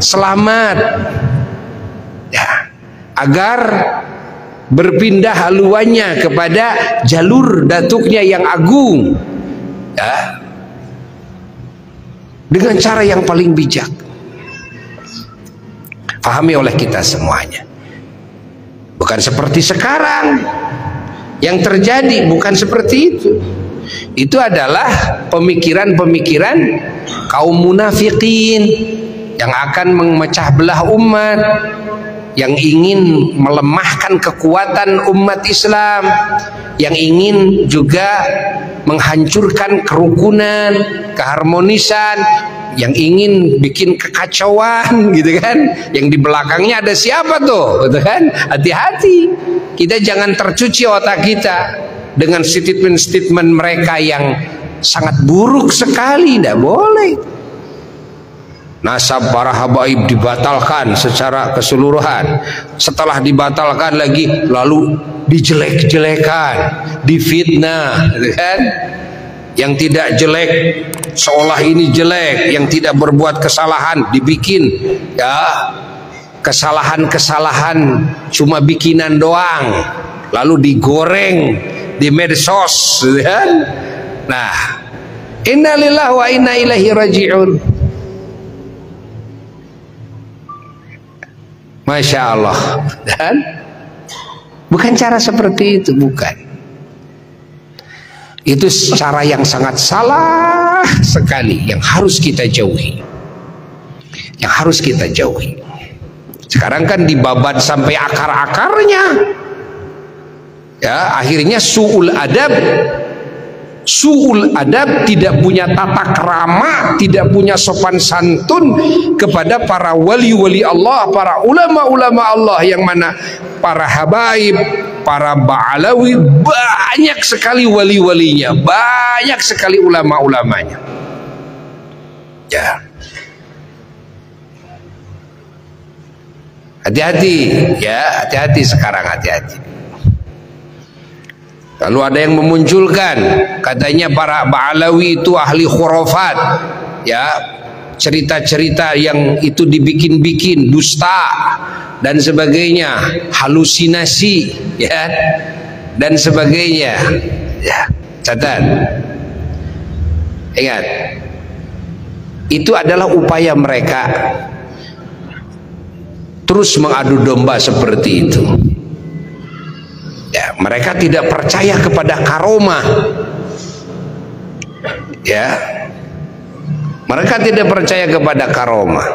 selamat, ya, agar berpindah haluannya kepada jalur datuknya yang agung, ya, dengan cara yang paling bijak. Pahami oleh kita semuanya. Bukan seperti sekarang yang terjadi, bukan seperti itu. Itu adalah pemikiran-pemikiran kaum munafikin yang akan memecah belah umat, yang ingin melemahkan kekuatan umat Islam, yang ingin juga menghancurkan kerukunan, keharmonisan, yang ingin bikin kekacauan, gitu kan? Yang di belakangnya ada siapa tuh, gitu kan? Hati-hati, kita jangan tercuci otak kita dengan statement-statement mereka yang sangat buruk sekali. Tidak boleh. Nasab para habaib dibatalkan secara keseluruhan. Setelah dibatalkan lagi, lalu dijelek-jelekan, difitnah, gitu kan? Yang tidak jelek seolah ini jelek, yang tidak berbuat kesalahan dibikin, ya, kesalahan-kesalahan cuma bikinan doang, lalu digoreng di medsos, gitu kan? Nah, innalillahi wa inna ilaihi raji'un. Masya Allah. Dan bukan cara seperti itu, bukan. Itu cara yang sangat salah sekali, yang harus kita jauhi, yang harus kita jauhi. Sekarang kan dibabat sampai akar-akarnya, ya, akhirnya su'ul adab, tidak punya tata krama, tidak punya sopan santun kepada para wali-wali Allah, para ulama-ulama Allah, yang mana para habaib, para ba'alawi, banyak sekali wali-walinya, banyak sekali ulama-ulamanya, ya. Hati-hati, ya, hati-hati sekarang, hati-hati. Lalu ada yang memunculkan, katanya para Ba'alawi itu ahli khurafat, ya, cerita-cerita yang itu dibikin-bikin, dusta dan sebagainya, halusinasi, ya, dan sebagainya, ya. Catat, ingat, itu adalah upaya mereka terus mengadu domba seperti itu. Ya, mereka tidak percaya kepada karomah, ya, mereka tidak percaya kepada karomah.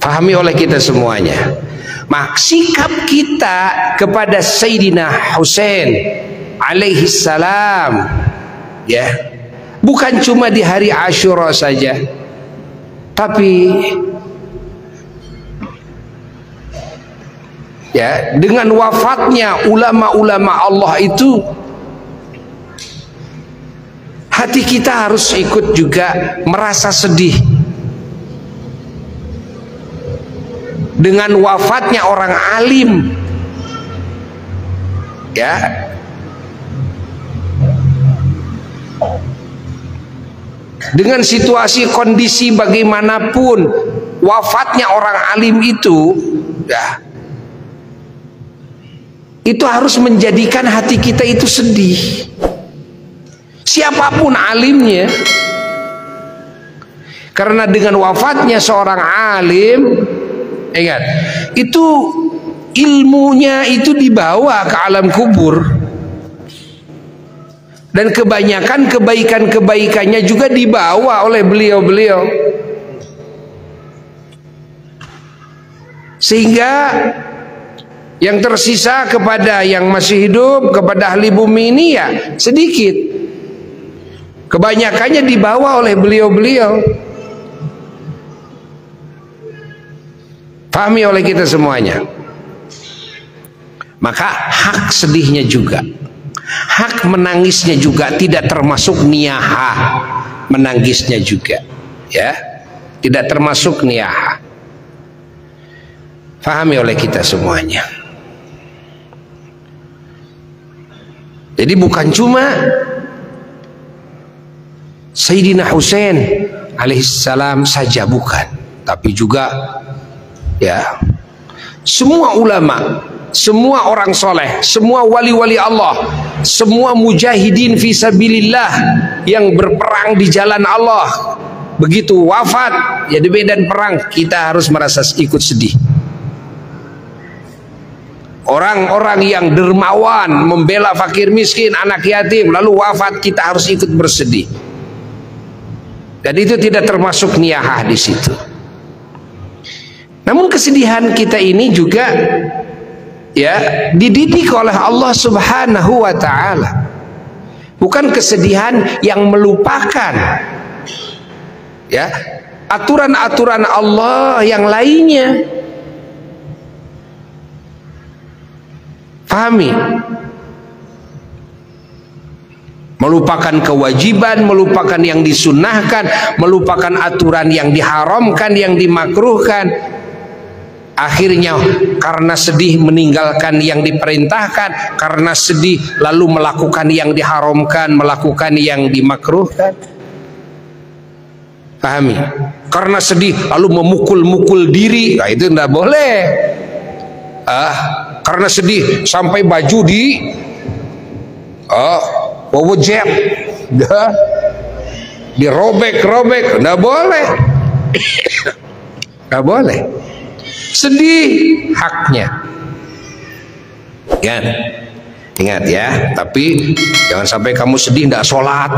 Pahami oleh kita semuanya. Sikap kita kepada Sayyidina Husain alaihi salam, ya, bukan cuma di hari Asyura saja, tapi ya, dengan wafatnya ulama-ulama Allah itu, hati kita harus ikut juga merasa sedih dengan wafatnya orang alim, ya. Dengan situasi kondisi bagaimanapun, wafatnya orang alim itu, ya, itu harus menjadikan hati kita itu sedih. Siapapun alimnya, Karena dengan wafatnya seorang alim, ingat, itu ilmunya itu dibawa ke alam kubur, dan kebanyakan kebaikan-kebaikannya juga dibawa oleh beliau-beliau. Sehingga yang tersisa kepada yang masih hidup, kepada ahli bumi ini ya sedikit. Kebanyakannya dibawa oleh beliau-beliau. Pahami oleh kita semuanya. Maka hak sedihnya juga, hak menangisnya juga tidak termasuk niyaha, menangisnya juga, ya, tidak termasuk niyaha. Pahami oleh kita semuanya. Jadi bukan cuma Sayyidina Husain alaihissalam saja, bukan, tapi juga ya semua ulama, semua orang soleh, semua wali-wali Allah, semua mujahidin fisabilillah yang berperang di jalan Allah, begitu wafat ya di medan perang, kita harus merasa ikut sedih. Orang-orang yang dermawan membela fakir miskin, anak yatim, lalu wafat, kita harus ikut bersedih. Dan itu tidak termasuk niyahah di situ. Namun kesedihan kita ini juga ya dididik oleh Allah Subhanahu wa taala. Bukan kesedihan yang melupakan ya aturan-aturan Allah yang lainnya. Pahami? Melupakan kewajiban, melupakan yang disunnahkan, melupakan aturan yang diharamkan, yang dimakruhkan. Akhirnya karena sedih meninggalkan yang diperintahkan, karena sedih lalu melakukan yang diharamkan, melakukan yang dimakruhkan. Pahami? Karena sedih lalu memukul-mukul diri, nah itu tidak boleh. Karena sedih sampai baju wawajab, dirobek-robek, nggak boleh. Nggak boleh. Sedih haknya, kan? Ingat ya. Tapi jangan sampai kamu sedih nggak sholat,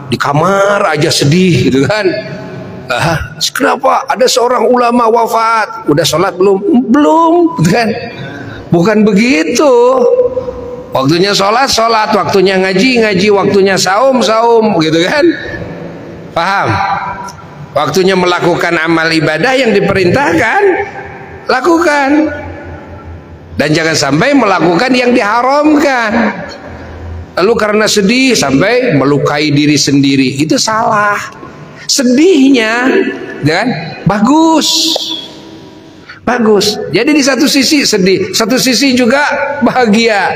di kamar aja sedih, gitu kan? Kenapa? Ada seorang ulama wafat, udah sholat belum? Belum, gitu kan? Bukan begitu. Waktunya sholat, sholat, waktunya ngaji, ngaji, waktunya saum, saum, gitu kan? Paham? Waktunya melakukan amal ibadah yang diperintahkan, lakukan. Dan jangan sampai melakukan yang diharamkan. Lalu karena sedih sampai melukai diri sendiri, itu salah. Sedihnya, kan? Bagus. Bagus. Jadi di satu sisi sedih, satu sisi juga bahagia,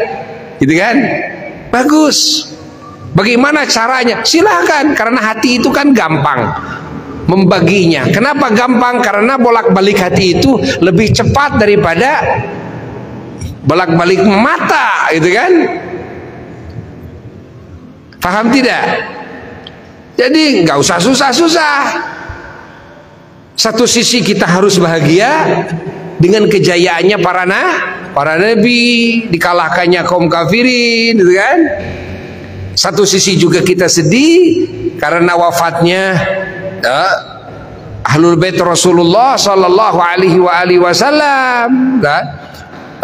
gitu kan? Bagus. Bagaimana caranya? Silahkan, karena hati itu kan gampang membaginya. Kenapa gampang? Karena bolak-balik hati itu lebih cepat daripada bolak-balik mata, gitu kan? Paham tidak? Jadi nggak usah susah-susah. Satu sisi kita harus bahagia dengan kejayaannya para nabi, dikalahkannya kaum kafirin, gitu kan? Satu sisi juga kita sedih karena wafatnya Ahlul Bait Rasulullah Sallallahu Alaihi Wasallam.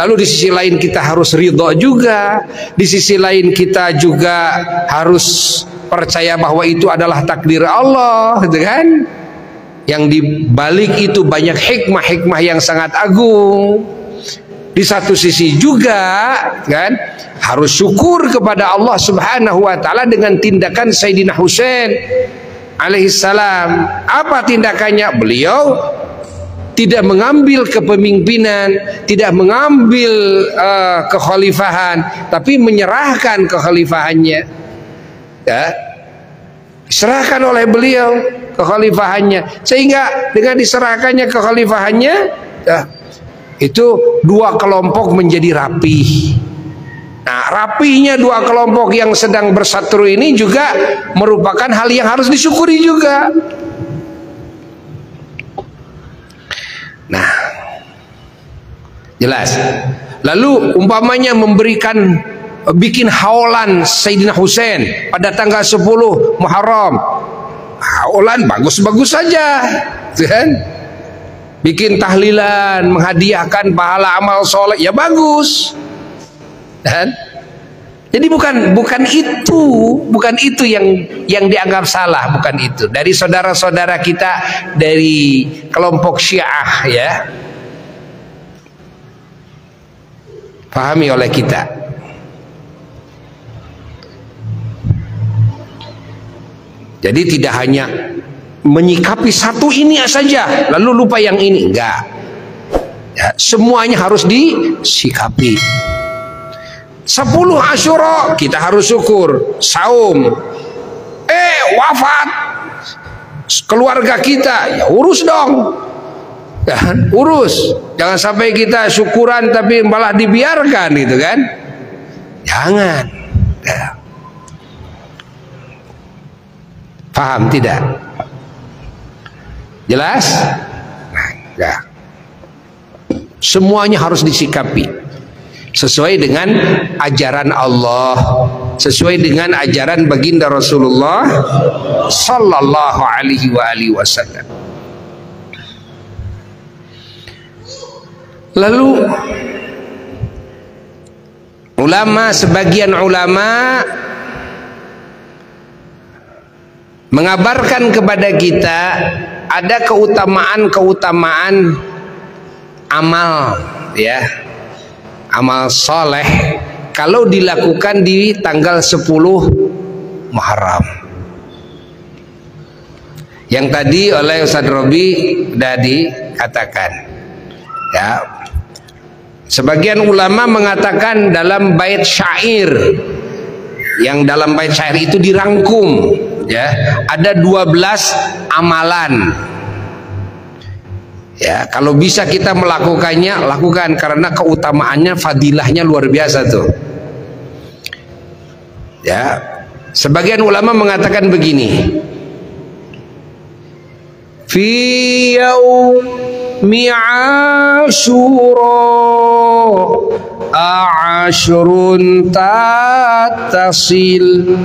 Lalu di sisi lain kita harus ridho juga, di sisi lain kita juga harus percaya bahwa itu adalah takdir Allah, gitu kan? Yang dibalik itu banyak hikmah-hikmah yang sangat agung. Di satu sisi juga kan harus syukur kepada Allah Subhanahu wa taala dengan tindakan Sayyidina Husain alaihissalam. Apa tindakannya? Beliau tidak mengambil kepemimpinan, tidak mengambil kekhalifahan, tapi menyerahkan kekhalifahannya. Ya, diserahkan oleh beliau kekhalifahannya, sehingga dengan diserahkannya kekhalifahannya, ya, itu dua kelompok menjadi rapih. Nah, rapihnya dua kelompok yang sedang bersatu ini juga merupakan hal yang harus disyukuri juga. Nah, jelas. Lalu umpamanya bikin haolan Sayyidina Husain pada tanggal 10 Muharram. Haolan bagus-bagus saja, kan? Bikin tahlilan, menghadiahkan pahala amal soleh, ya bagus, kan? Jadi bukan itu yang dianggap salah, bukan itu. Dari saudara-saudara kita dari kelompok Syiah, ya, pahami oleh kita. Jadi tidak hanya menyikapi satu ini saja lalu lupa yang ini, enggak, ya, semuanya harus disikapi. 10 Asyura kita harus syukur, saum. Wafat keluarga kita, ya urus dong, kan? Urus, jangan sampai kita syukuran tapi malah dibiarkan, gitu kan? Jangan, ya. Paham tidak? Jelas? Ya. Semuanya harus disikapi sesuai dengan ajaran Allah, sesuai dengan ajaran baginda Rasulullah sallallahu alaihi wasallam. Lalu sebagian ulama mengabarkan kepada kita ada keutamaan amal, ya, amal soleh kalau dilakukan di tanggal 10 Muharram. Yang tadi oleh Ustaz Robi sudah dikatakan, ya. Sebagian ulama mengatakan dalam bait syair, yang dalam bait syair itu dirangkum, ya, ada 12 amalan. Ya, kalau bisa kita melakukannya, lakukan, karena keutamaannya, fadilahnya luar biasa tuh. Ya, sebagian ulama mengatakan begini: fi yaumi Asyura a'ashrun tattasil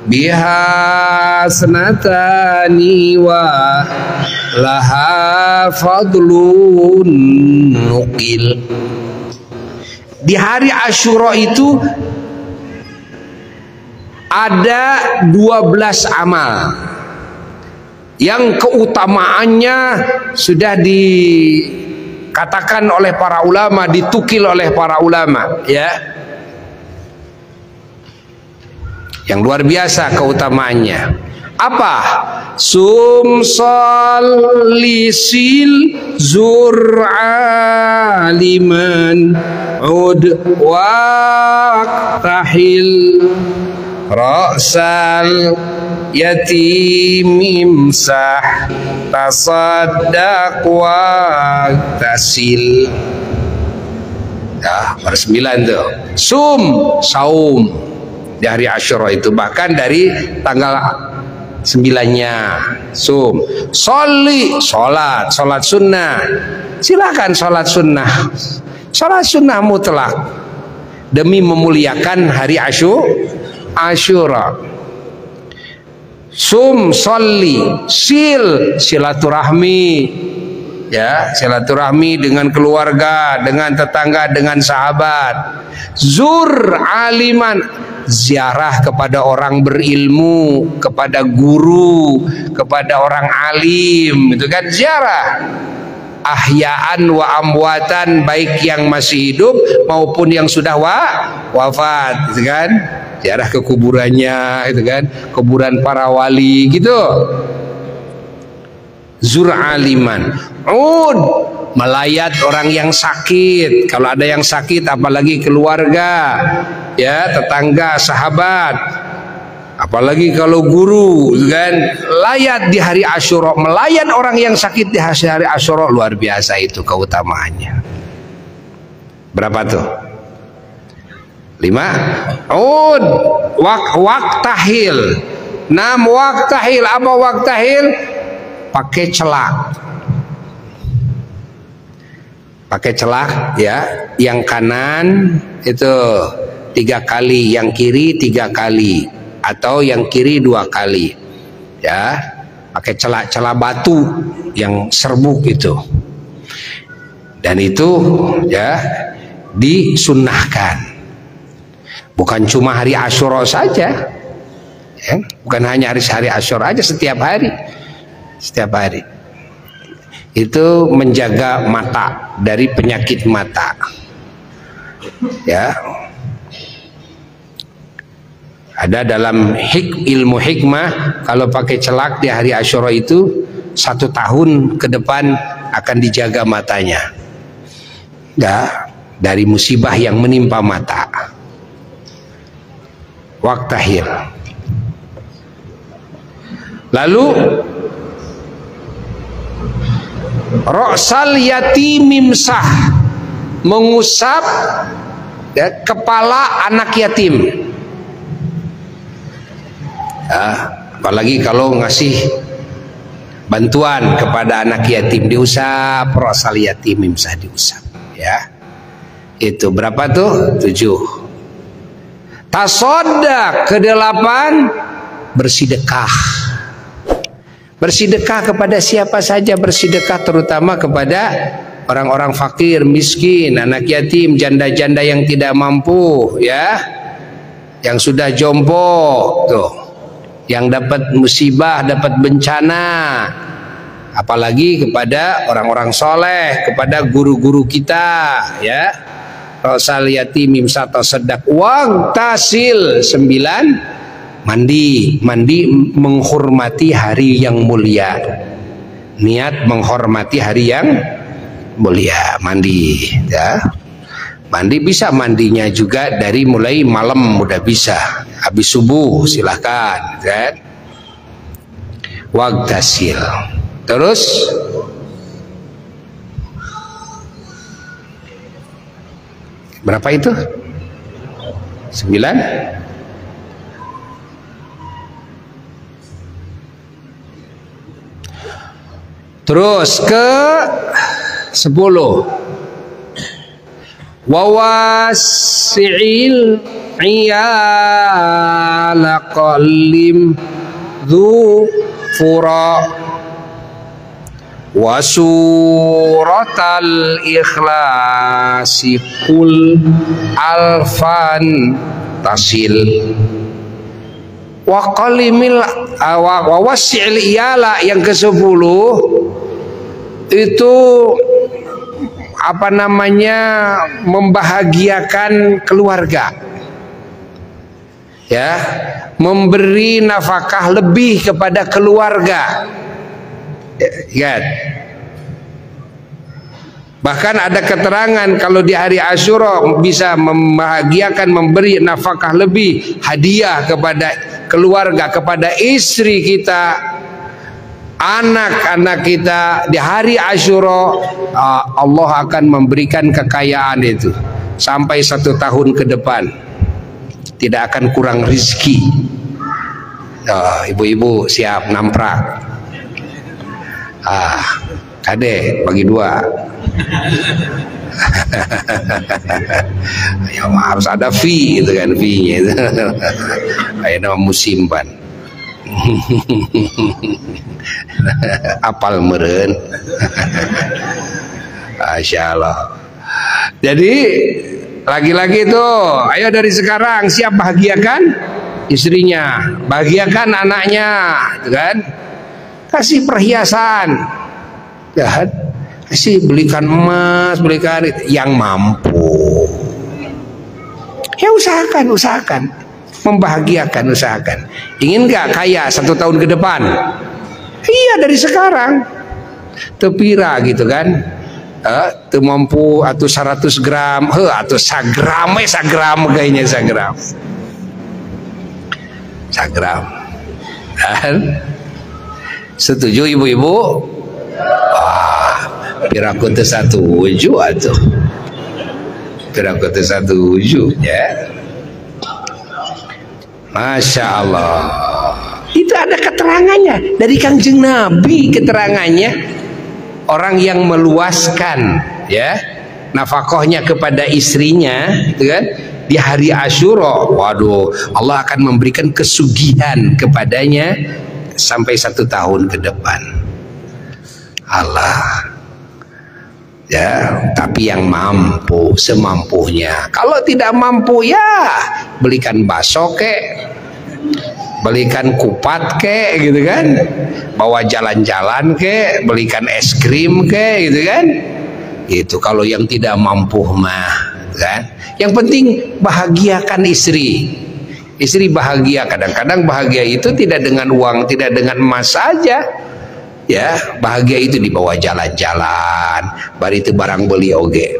biha sanatani wa laha fadlun nukil. Di hari Asyura itu ada 12 amal yang keutamaannya sudah dikatakan oleh para ulama, ditukil oleh para ulama, ya, yang luar biasa keutamaannya. Apa? Sumsalisil zur'aliman ud waqtahil ra'sal yatimim sah tasaddaq waqtasil. Ya, nomor 9 tuh. Saum di hari Asyura itu, bahkan dari tanggal 9-nya sum. Sholat sunnah, silakan sholat sunnah mutlak demi memuliakan hari Asyura. Silaturahmi, ya, silaturahmi dengan keluarga, dengan tetangga, dengan sahabat. Aliman, ziarah kepada orang berilmu, kepada guru, kepada orang alim, itu kan ziarah. Ahyaan wa amwatan, baik yang masih hidup maupun yang sudah wafat, itu kan, ziarah ke kuburannya, itu kan, kuburan para wali, gitu. Aliman. Melayat orang yang sakit, kalau ada yang sakit, apalagi keluarga, ya, tetangga, sahabat, apalagi kalau guru, kan, layat di hari Asyura, melayat orang yang sakit di hari Asyura, luar biasa itu keutamaannya. Berapa tuh? 5. Waktahil. 6. Waktahil. Apa waktahil? Pakai celak. pakai celak ya, yang kanan itu 3 kali, yang kiri 3 kali, atau yang kiri 2 kali ya, pakai celak batu yang serbuk itu. Dan itu ya disunnahkan, bukan cuma hari Asyura saja ya, bukan hanya hari Asyura aja, setiap hari itu menjaga mata dari penyakit mata ya. Ada dalam ilmu hikmah, kalau pakai celak di hari Asyura itu 1 tahun ke depan akan dijaga matanya ya, dari musibah yang menimpa mata. Waktahir. Lalu Ra'sal yatimim sah, mengusap ya, kepala anak yatim ya, apalagi kalau ngasih bantuan kepada anak yatim, diusap. Ra'sal yatimim sah, diusap ya. Itu berapa tuh? 7. Tasoddaq, ke-8 bersedekah. Bersedekah kepada siapa saja, bersedekah terutama kepada orang-orang fakir, miskin, anak yatim, janda-janda yang tidak mampu ya, yang sudah jompo tuh, yang dapat musibah, dapat bencana. Apalagi kepada orang-orang soleh, kepada guru-guru kita ya. Ra'sal yatimim tasaddaq waqtasil. 9, mandi menghormati hari yang mulia. Niat menghormati hari yang mulia, mandi ya. Mandi bisa mandinya juga dari mulai malam, udah bisa, habis subuh silahkan kan. Waqtasil. Terus berapa itu? 9. Terus ke 10. Wawasi'il iyala qallim dhu fura wa suratal ikhlasi kul alfan tasil. Wa qalimil wawasi'il iyala yang ke-10 itu apa namanya, membahagiakan keluarga ya, memberi nafkah lebih kepada keluarga ya. Bahkan ada keterangan kalau di hari Asyura bisa membahagiakan, memberi nafkah lebih, hadiah kepada keluarga, kepada istri kita, anak-anak kita. Di hari Asyura Allah akan memberikan kekayaan itu sampai 1 tahun ke depan, tidak akan kurang rizki. Ibu-ibu siap namprak. Kade bagi 2. Ya, harus ada fee itu kan, fee-nya itu. Kayak nama musimban. Apal meren. Masya Allah. Jadi lagi-lagi tuh, ayo dari sekarang siap bahagiakan istrinya, bahagiakan anaknya, kan? Kasih perhiasan, ya, kasih, belikan emas, belikan yang mampu. Ya usahakan, membahagiakan, usahakan. Ingin nggak kaya 1 tahun ke depan? Iya, dari sekarang. Tepira gitu kan? Tuh mampu atau 100 gram, atau sagram kayaknya sagram. Setuju ibu-ibu? Piraku teu satuju atuh. Piraku teu satuju ya. Masya Allah. Itu ada keterangannya dari Kangjeng Nabi, keterangannya. Orang yang meluaskan ya nafkahnya kepada istrinya, gitu kan, di hari Asyura, waduh, Allah akan memberikan kesugihan kepadanya sampai 1 tahun ke depan. Allah. Ya, tapi yang mampu semampunya. Kalau tidak mampu ya belikan bakso kek, belikan kupat kek, gitu kan, bawa jalan-jalan kek, belikan es krim kek, gitu kan. Itu kalau yang tidak mampu mah, kan. Yang penting bahagiakan istri. Istri bahagia. Kadang-kadang bahagia itu tidak dengan uang, tidak dengan emas saja. Ya, bahagia itu dibawa jalan-jalan, bari itu barang beli oge.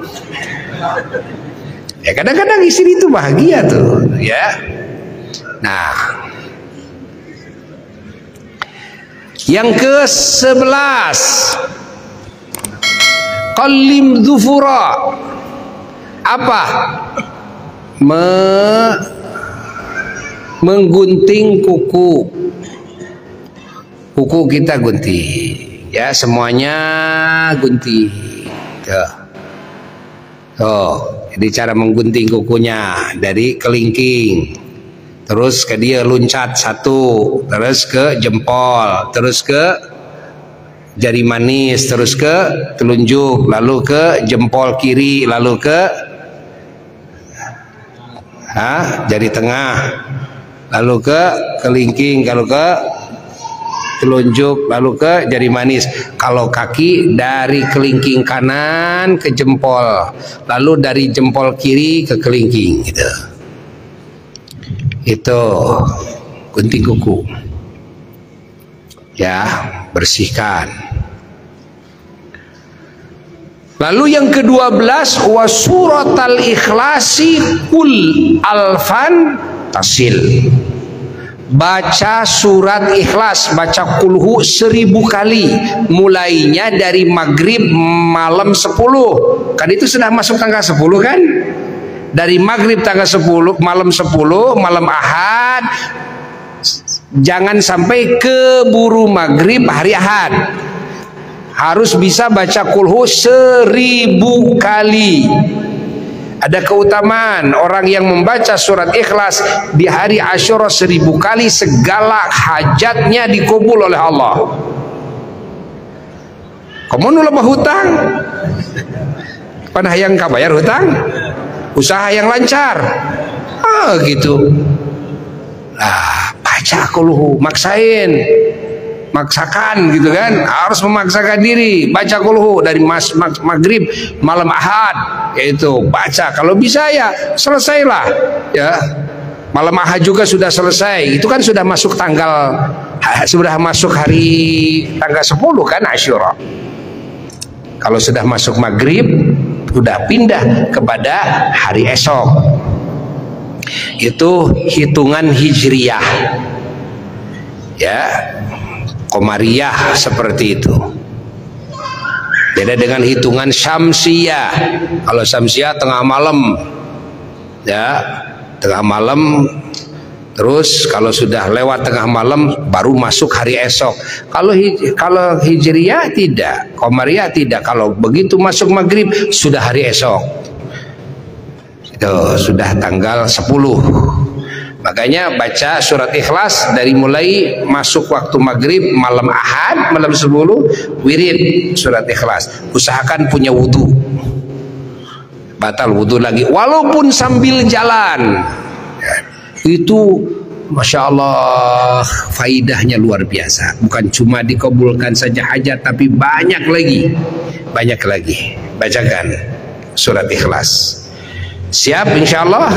Ya, kadang-kadang istri itu bahagia tuh, ya. Nah, yang ke-11, qallim dhufura. Apa? Menggunting kuku. Kuku kita gunting, ya, semuanya gunting. Jadi cara menggunting kukunya dari kelingking, terus ke dia luncat 1, terus ke jempol, terus ke jari manis, terus ke telunjuk, lalu ke jempol kiri, lalu ke jari tengah, lalu ke kelingking, lalu ke telunjuk, lalu ke jari manis. Kalau kaki dari kelingking kanan ke jempol, lalu dari jempol kiri ke kelingking, gitu. Itu gunting kuku, ya, bersihkan. Lalu yang ke-12, wa suratal ikhlasi kul alfan tasil. Baca surat ikhlas, baca kulhu 1000 kali, mulainya dari maghrib malam 10, kan itu sudah masuk tanggal 10 kan, dari maghrib tanggal 10 malam 10 malam Ahad, jangan sampai keburu maghrib hari Ahad, harus bisa baca kulhu 1000 kali. Ada keutamaan orang yang membaca surat ikhlas di hari Asyura 1000 kali, segala hajatnya dikabul oleh Allah. Kamu nulabah hutang, panah yang kabayar hutang, usaha yang lancar, gitu. Nah, baca kulhu, maksakan, gitu kan, harus memaksakan diri baca kulhu dari maghrib malam Ahad, yaitu baca. Kalau bisa ya selesailah, ya, malam Ahad juga sudah selesai, itu kan sudah masuk hari tanggal 10 kan Asyura. Kalau sudah masuk maghrib sudah pindah kepada hari esok, itu hitungan hijriyah, ya, Qamariyah seperti itu. Beda dengan hitungan syamsiyah. Kalau syamsiyah tengah malam, ya, tengah malam, terus kalau sudah lewat tengah malam baru masuk hari esok. Kalau hijriyah tidak, Qamariyah tidak. Kalau begitu masuk maghrib sudah hari esok, itu sudah tanggal 10. Makanya baca surat ikhlas dari mulai masuk waktu maghrib malam Ahad malam 10, wirid surat ikhlas. Usahakan punya wudhu, batal wudhu lagi walaupun sambil jalan, itu Masya Allah faidahnya luar biasa. Bukan cuma dikabulkan saja hajat, tapi banyak lagi. Bacakan surat ikhlas. Siap insya Allah?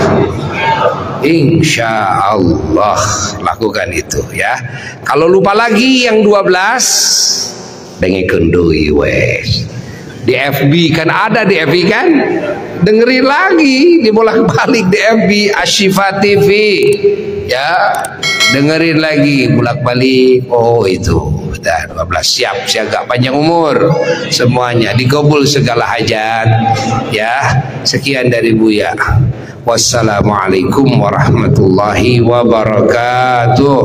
Insya Allah lakukan itu, ya. Kalau lupa lagi yang 12, dengerin dulu wes. Di FB kan ada, di FB kan, dengerin lagi, dibolak-balik di FB Asyifa TV, ya, dengerin lagi bolak-balik. Oh itu udah 12, siap siaga panjang umur semuanya, dikabul segala hajat, ya. Sekian dari Buya. Wassalamualaikum warahmatullahi wabarakatuh.